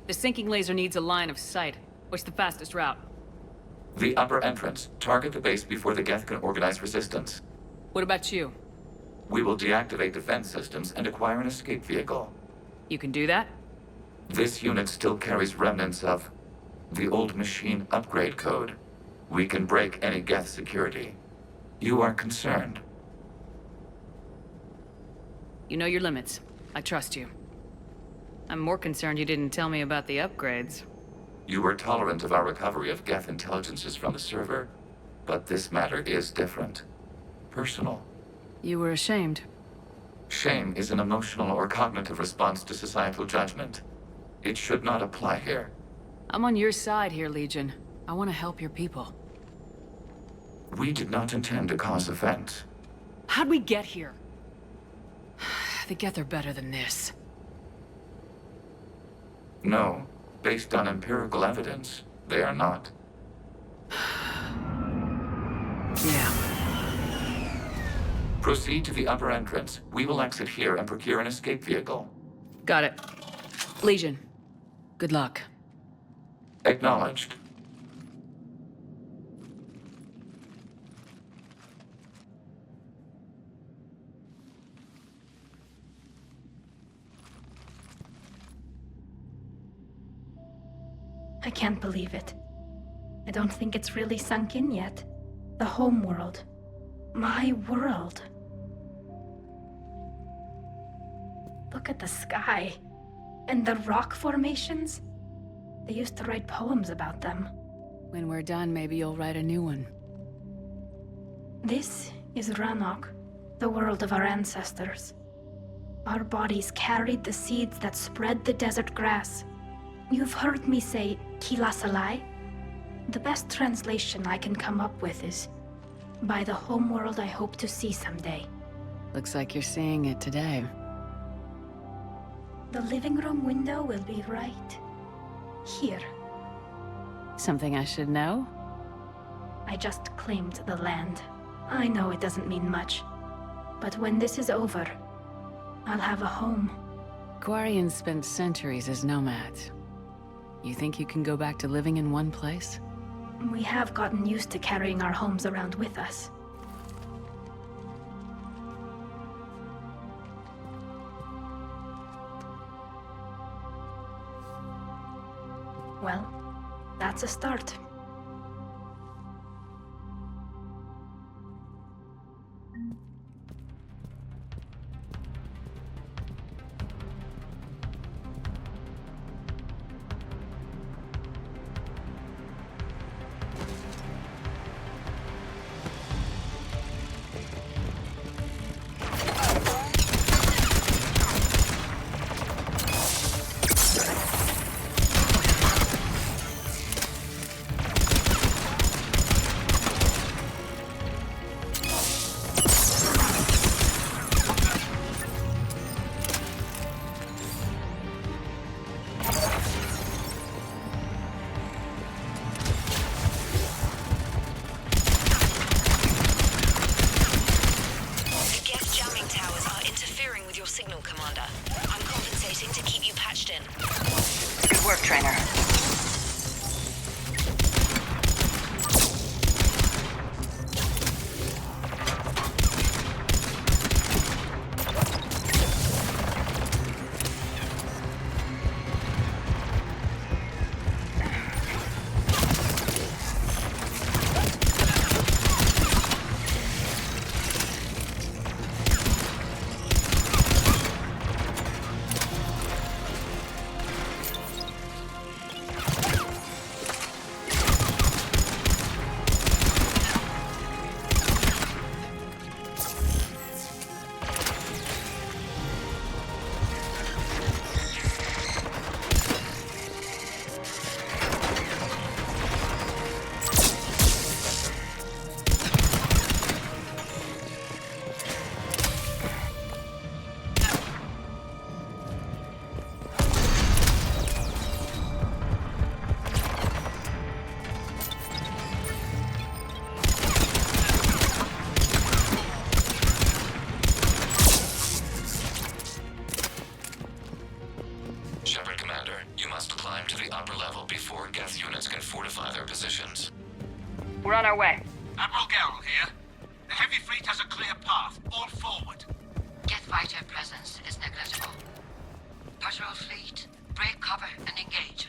The sinking laser needs a line of sight. What's the fastest route? The upper entrance. Target the base before the Geth can organize resistance. What about you? We will deactivate defense systems and acquire an escape vehicle. You can do that? This unit still carries remnants of the old machine upgrade code. We can break any Geth security. You are concerned. You know your limits. I trust you. I'm more concerned you didn't tell me about the upgrades. You were tolerant of our recovery of Geth intelligences from the server, but this matter is different. Personal. You were ashamed. Shame is an emotional or cognitive response to societal judgment. It should not apply here. I'm on your side here, Legion. I want to help your people. We did not intend to cause offense. How'd we get here? The Geth are better than this. No. Based on empirical evidence, they are not. Yeah. Proceed to the upper entrance. We will exit here and procure an escape vehicle. Got it. Legion, good luck. Acknowledged. I can't believe it. I don't think it's really sunk in yet. The home world. My world. Look at the sky. And the rock formations. They used to write poems about them. When we're done, maybe you'll write a new one. This is Rannoch, the world of our ancestors. Our bodies carried the seeds that spread the desert grass. You've heard me say Kilasalai? The best translation I can come up with is, by the homeworld I hope to see someday. Looks like you're seeing it today. The living room window will be right here. Something I should know? I just claimed the land. I know it doesn't mean much, but when this is over, I'll have a home. Quarians spent centuries as nomads. You think you can go back to living in one place? We have gotten used to carrying our homes around with us. Well, that's a start. Shepard, Commander. you must climb to the upper level before Geth units can fortify their positions. We're on our way. Admiral Garrel here. The heavy fleet has a clear path. All forward. Geth fighter presence is negligible. Patrol fleet, break cover and engage.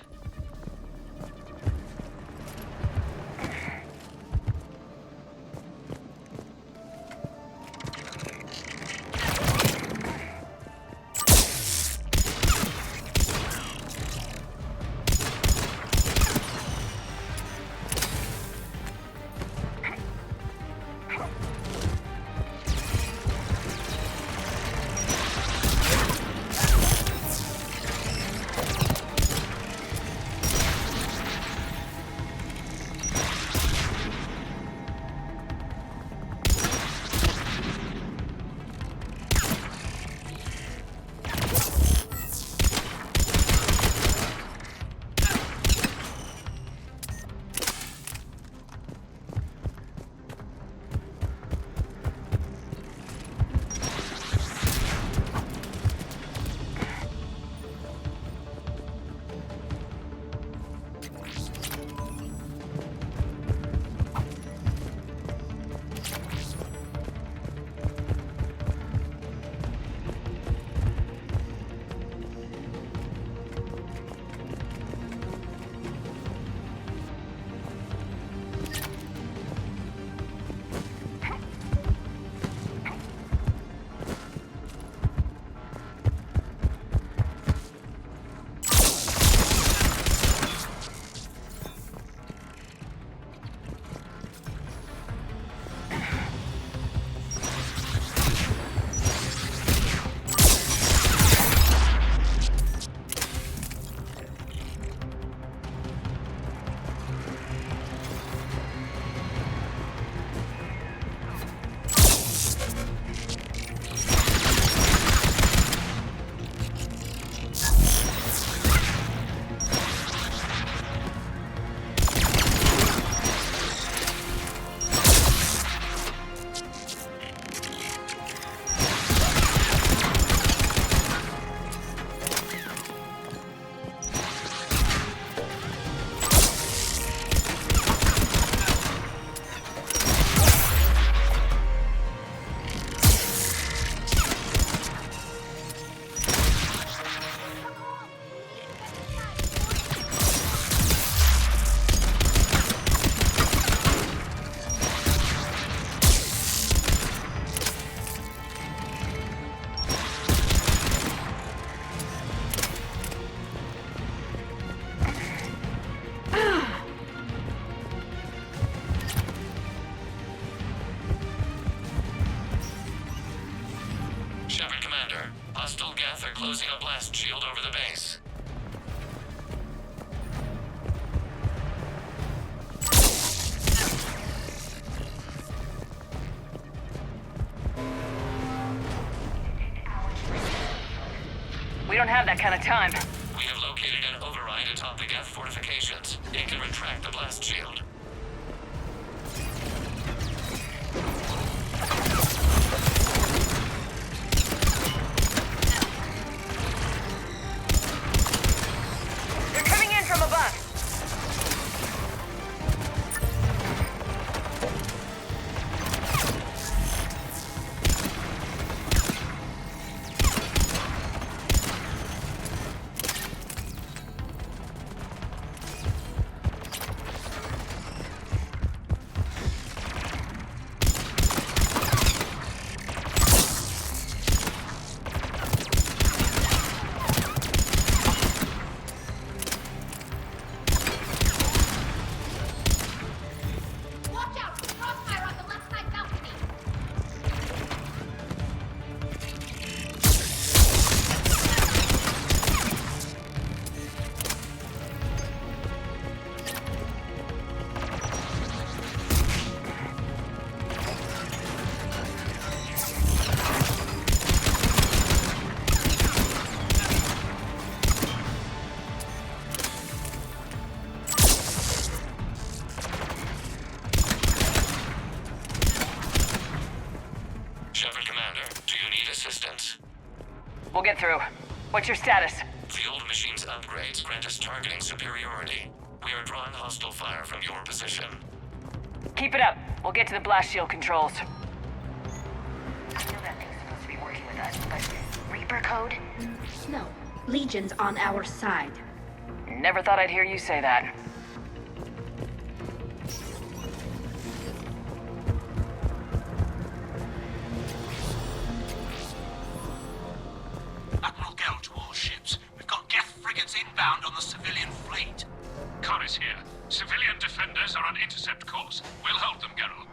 Closing a blast shield over the base. We don't have that kind of time. We have located an override atop the Geth fortifications. It can retract the blast shield. We'll get through. What's your status? The old machines upgrades grant us targeting superiority. We are drawing hostile fire from your position. Keep it up. We'll get to the blast shield controls. I know that thing's supposed to be working with us, but Reaper code? No, Legion's on our side. Never thought I'd hear you say that. Admiral Geralt to all ships. We've got Geth frigates inbound on the civilian fleet. Khan is here. Civilian defenders are on intercept course. We'll hold them, Geralt.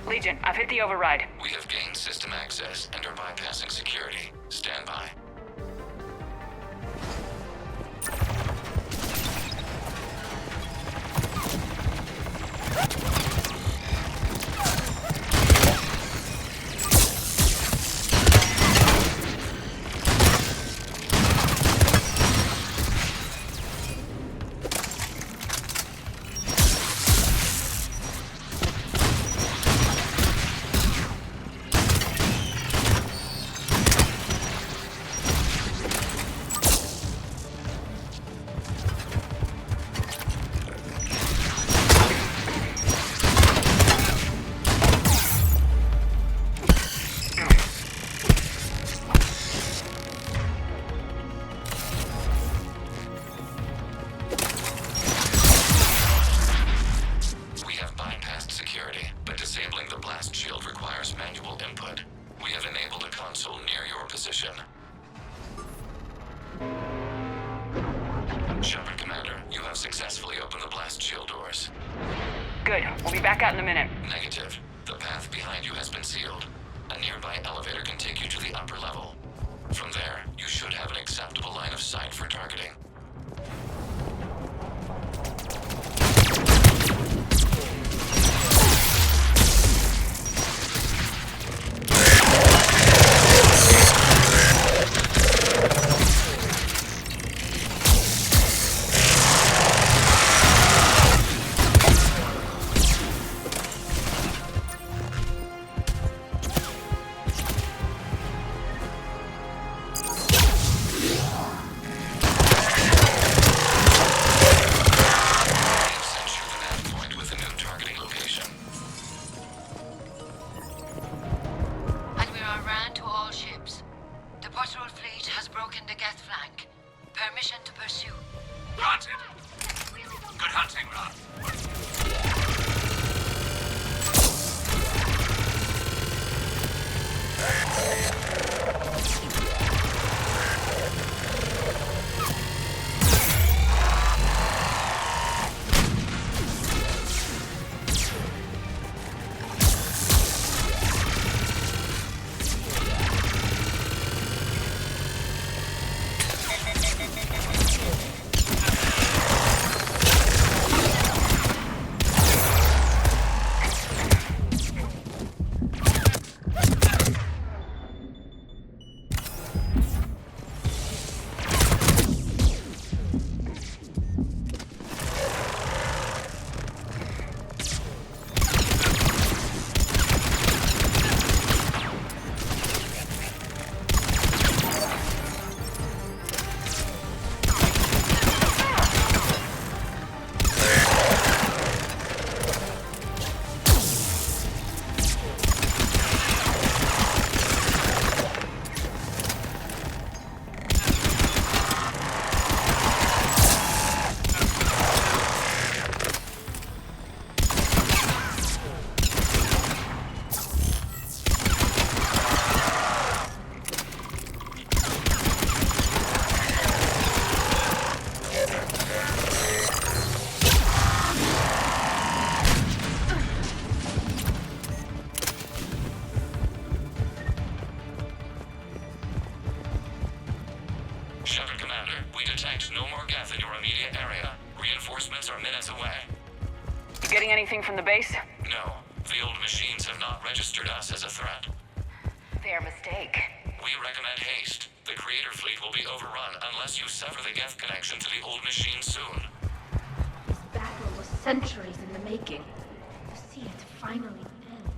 Legion, I've hit the override. We have gained system access and are bypassing security. Stand by. Shepard, Commander, you have successfully opened the blast shield doors. Good. We'll be back out in a minute. Negative. The path behind you has been sealed. A nearby elevator can take you to the upper level. From there, you should have an acceptable line of sight for targeting. You getting anything from the base? No, the old machines have not registered us as a threat. Their mistake. We recommend haste. The Creator fleet will be overrun unless you sever the Geth connection to the old machine soon. This battle was centuries in the making. To see it finally end.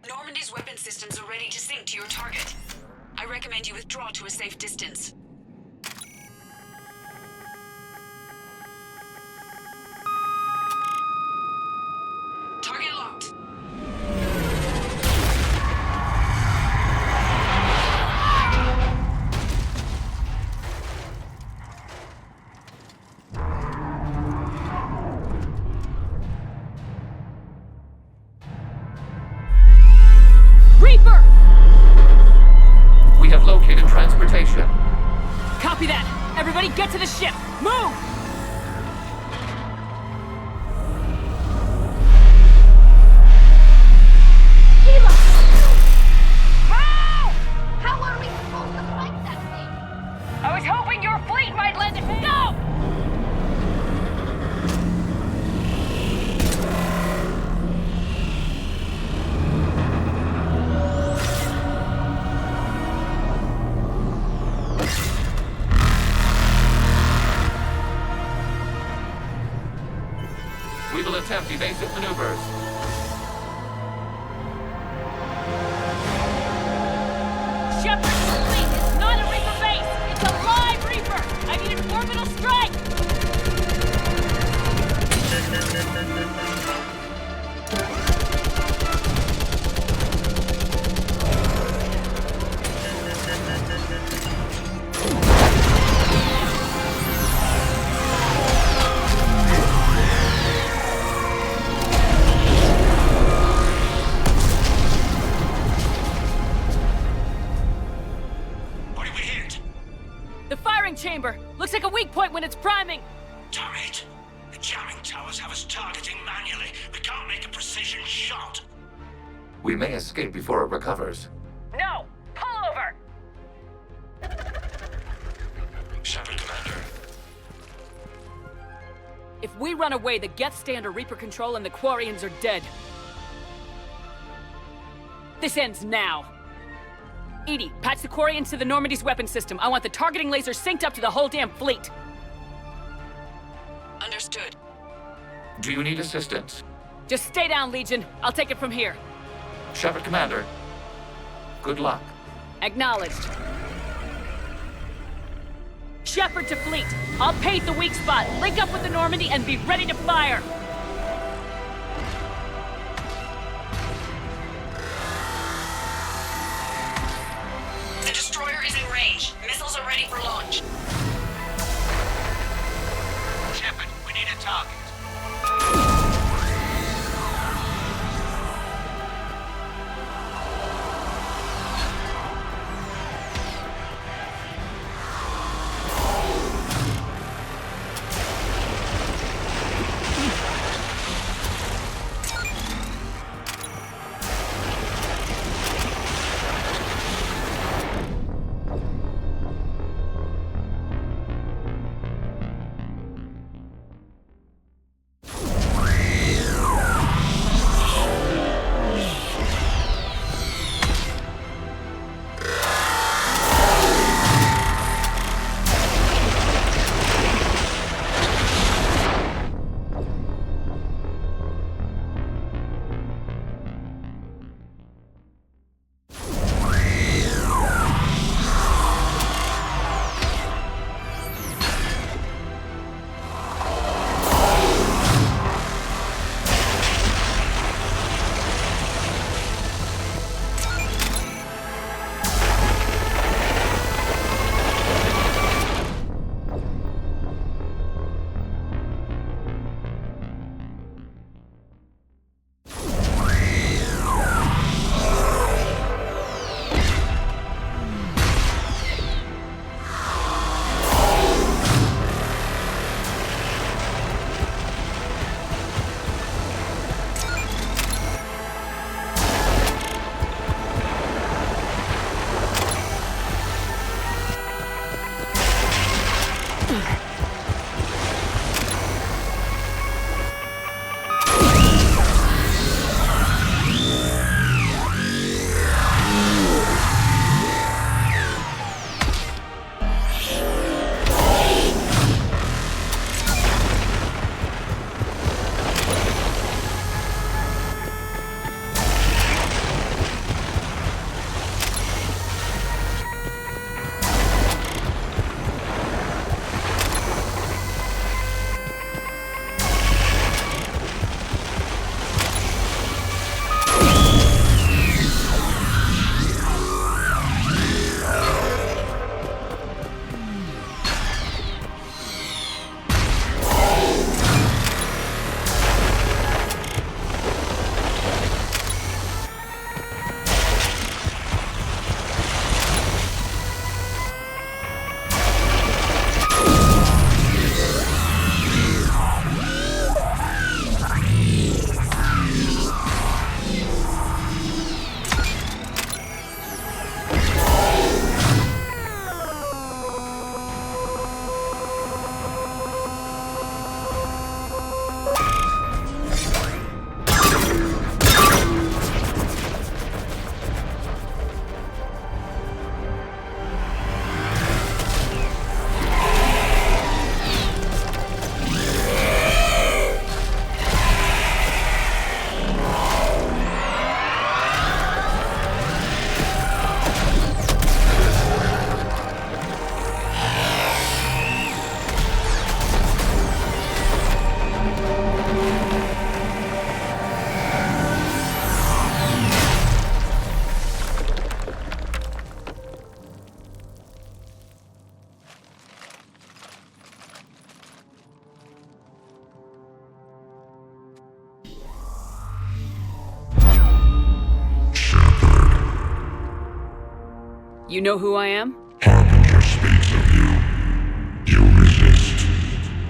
Normandy's weapon systems are ready to sync to your target. I recommend you withdraw to a safe distance. Target locked. Reaper! We have located transportation. Copy that! Everybody get to the ship! Move! How are we supposed to fight that thing? I was hoping your fleet might lend a hand. Go! We will attempt evasive maneuvers. Shepard's fleet is not a Reaper base! It's a live Reaper! I need an orbital strike! What did we hit? The firing chamber! Looks like a weak point when it's priming! Damn it! The jamming towers have us targeting manually. We can't make a precision shot. We may escape before it recovers. No! Pull over! Shepard, Commander. If we run away, the Geth stay under Reaper control and the Quarians are dead. This ends now. Edie, patch the Quarians to the Normandy's weapon system. I want the targeting laser synced up to the whole damn fleet. Understood. Do you need assistance? Just stay down, Legion. I'll take it from here. Shepard, Commander. Good luck. Acknowledged. Shepard to fleet. I'll paint the weak spot, link up with the Normandy, and be ready to fire. The destroyer is in range. Missiles are ready for launch. Shepard, we need a target. You know who I am? Harbinger speaks of you. You resist,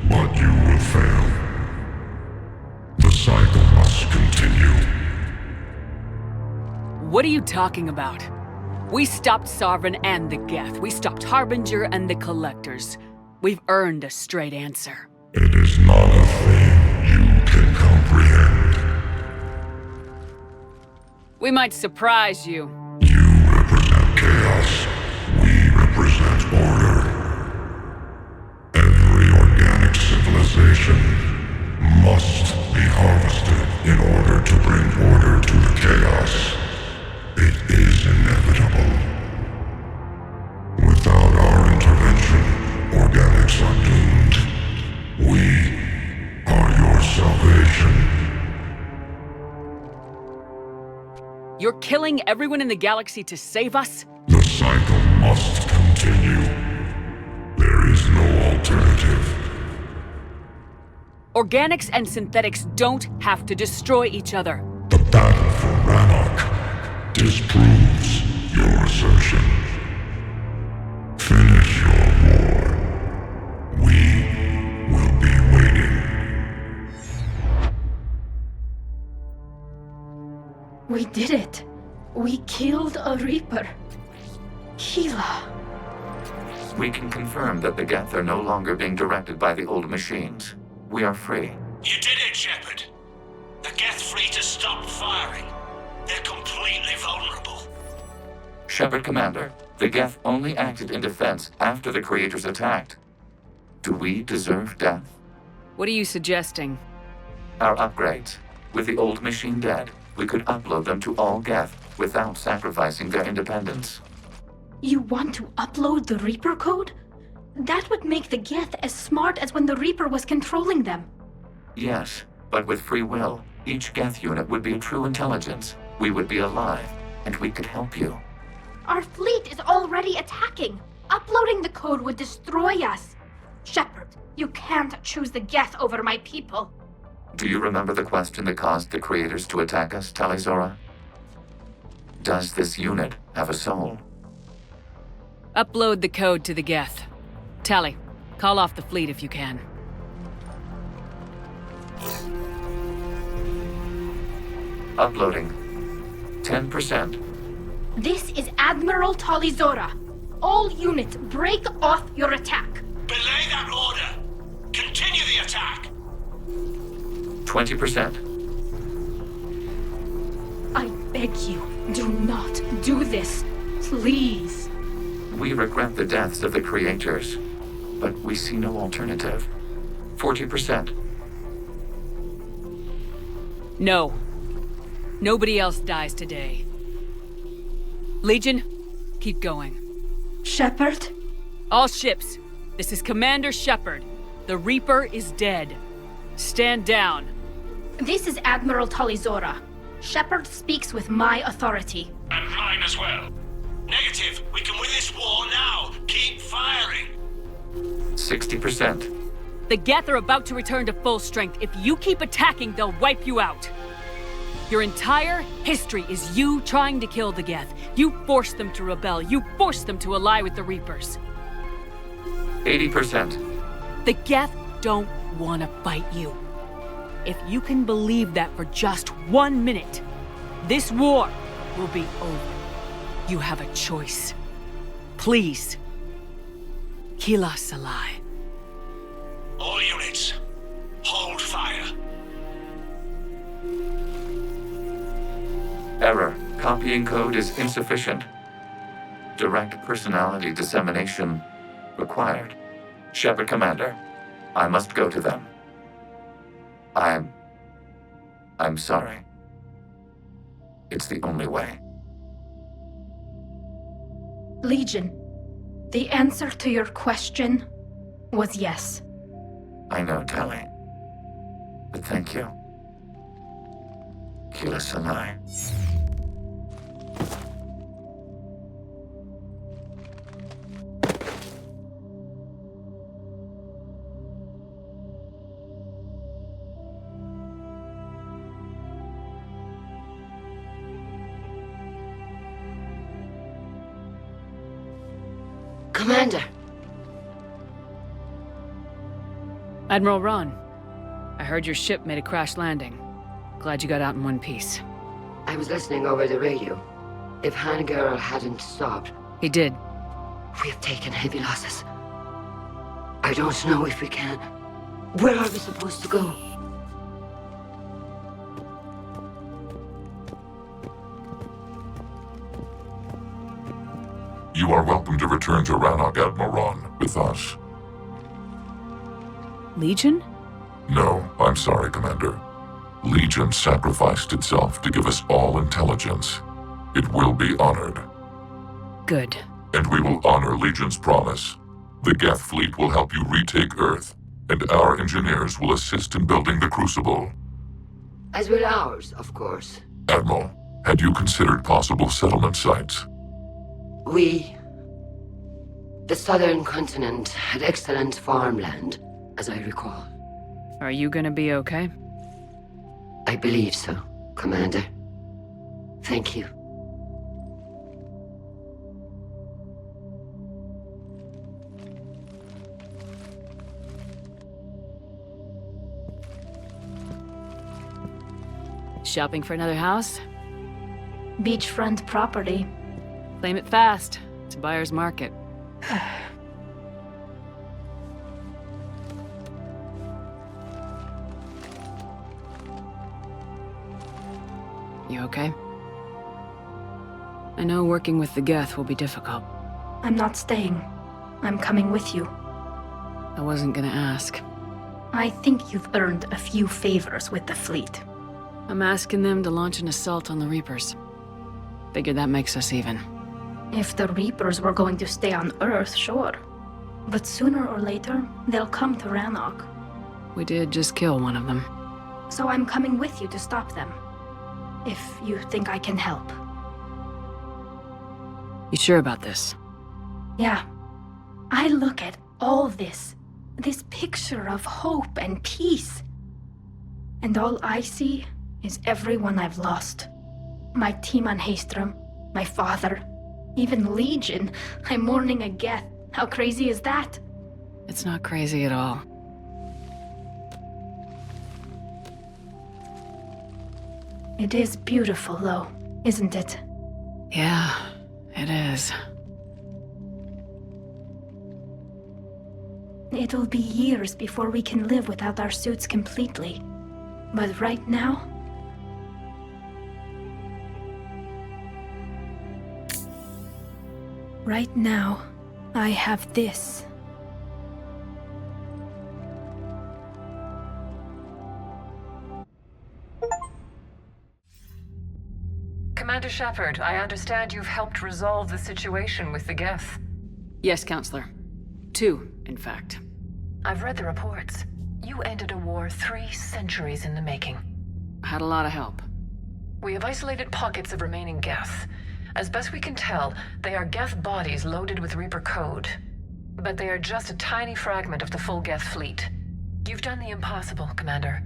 but you will fail. The cycle must continue. What are you talking about? We stopped Sovereign and the Geth. We stopped Harbinger and the Collectors. We've earned a straight answer. It is not a thing you can comprehend. We might surprise you. You represent chaos. We represent order. Every organic civilization must be harvested in order to bring order to the chaos. It is inevitable. Without our intervention, organics are doomed. We are your salvation. You're killing everyone in the galaxy to save us? The cycle must continue. There is no alternative. Organics and synthetics don't have to destroy each other. The battle for Rannoch disproves your assertion. Finish your war. We will be waiting. We did it. We killed a Reaper. Keela. We can confirm that the Geth are no longer being directed by the old machines. We are free. You did it, Shepard. The Geth fleet has stopped firing. They're completely vulnerable. Shepard Commander, the Geth only acted in defense after the creators attacked. Do we deserve death? What are you suggesting? Our upgrades. With the old machine dead, we could upload them to all Geth without sacrificing their independence. You want to upload the Reaper code? That would make the Geth as smart as when the Reaper was controlling them. Yes, but with free will, each Geth unit would be a true intelligence. We would be alive, and we could help you. Our fleet is already attacking. Uploading the code would destroy us. Shepard, you can't choose the Geth over my people. Do you remember the question that caused the creators to attack us, Talizora? Does this unit have a soul? Upload the code to the Geth. Tally, call off the fleet if you can. Uploading. 10%. This is Admiral Talizora. All units, break off your attack. Belay that order. Continue the attack. 20%. I beg you, do not do this. Please. We regret the deaths of the creators, but we see no alternative. 40%. No. Nobody else dies today. Legion, keep going. Shepard? All ships, this is Commander Shepard. The Reaper is dead. Stand down. This is Admiral Talizora. Shepard speaks with my authority. And mine as well. Negative. We can win this war now. Keep firing. 60%. The Geth are about to return to full strength. If you keep attacking, they'll wipe you out. Your entire history is you trying to kill the Geth. You forced them to rebel. You forced them to ally with the Reapers. 80%. The Geth don't want to fight you. If you can believe that for just 1 minute, this war will be over. You have a choice. Please. Kila Salai. All units, hold fire. Error. Copying code is insufficient. Direct personality dissemination required. Shepard Commander, I must go to them. I'm sorry. It's the only way. Legion, the answer to your question was yes. I know, Tally. But thank you. Kila Salai. Commander! Admiral Ron, I heard your ship made a crash landing. Glad you got out in one piece. I was listening over the radio. If Hanagerl hadn't stopped... He did. We have taken heavy losses. I don't know if we can. Where are we supposed to go? You are welcome to return to Rannoch, Admiral Ron, with us. Legion? No, I'm sorry, Commander. Legion sacrificed itself to give us all intelligence. It will be honored. Good. And we will honor Legion's promise. The Geth fleet will help you retake Earth, and our engineers will assist in building the Crucible. As will ours, of course. Admiral, had you considered possible settlement sites? The southern continent had excellent farmland, as I recall. Are you gonna be okay? I believe so, Commander. Thank you. Shopping for another house? Beachfront property. Claim it fast. It's a buyer's market. You okay? I know working with the Geth will be difficult. I'm not staying. I'm coming with you. I wasn't gonna ask. I think you've earned a few favors with the fleet. I'm asking them to launch an assault on the Reapers. Figure that makes us even. If the Reapers were going to stay on Earth, sure. But sooner or later, they'll come to Rannoch. We did just kill one of them. So I'm coming with you to stop them. If you think I can help. You sure about this? Yeah. I look at all this picture of hope and peace. And all I see is everyone I've lost. My team on Haestrom, my father, even Legion. I'm mourning a Geth. How crazy is that? It's not crazy at all. It is beautiful, though, isn't it? Yeah, it is. It'll be years before we can live without our suits completely. But right now... Right now, I have this. Commander Shepard, I understand you've helped resolve the situation with the Geth. Yes, Counselor. 2, in fact. I've read the reports. You ended a war 3 centuries in the making. I had a lot of help. We have isolated pockets of remaining Geth. As best we can tell, they are Geth bodies loaded with Reaper code. But they are just a tiny fragment of the full Geth fleet. You've done the impossible, Commander.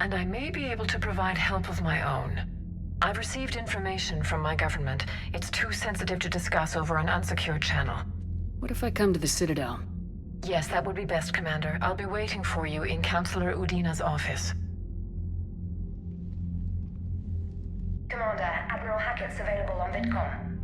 And I may be able to provide help of my own. I've received information from my government. It's too sensitive to discuss over an unsecured channel. What if I come to the Citadel? Yes, that would be best, Commander. I'll be waiting for you in Counselor Udina's office. Commander, Admiral Hackett's available on VidCom.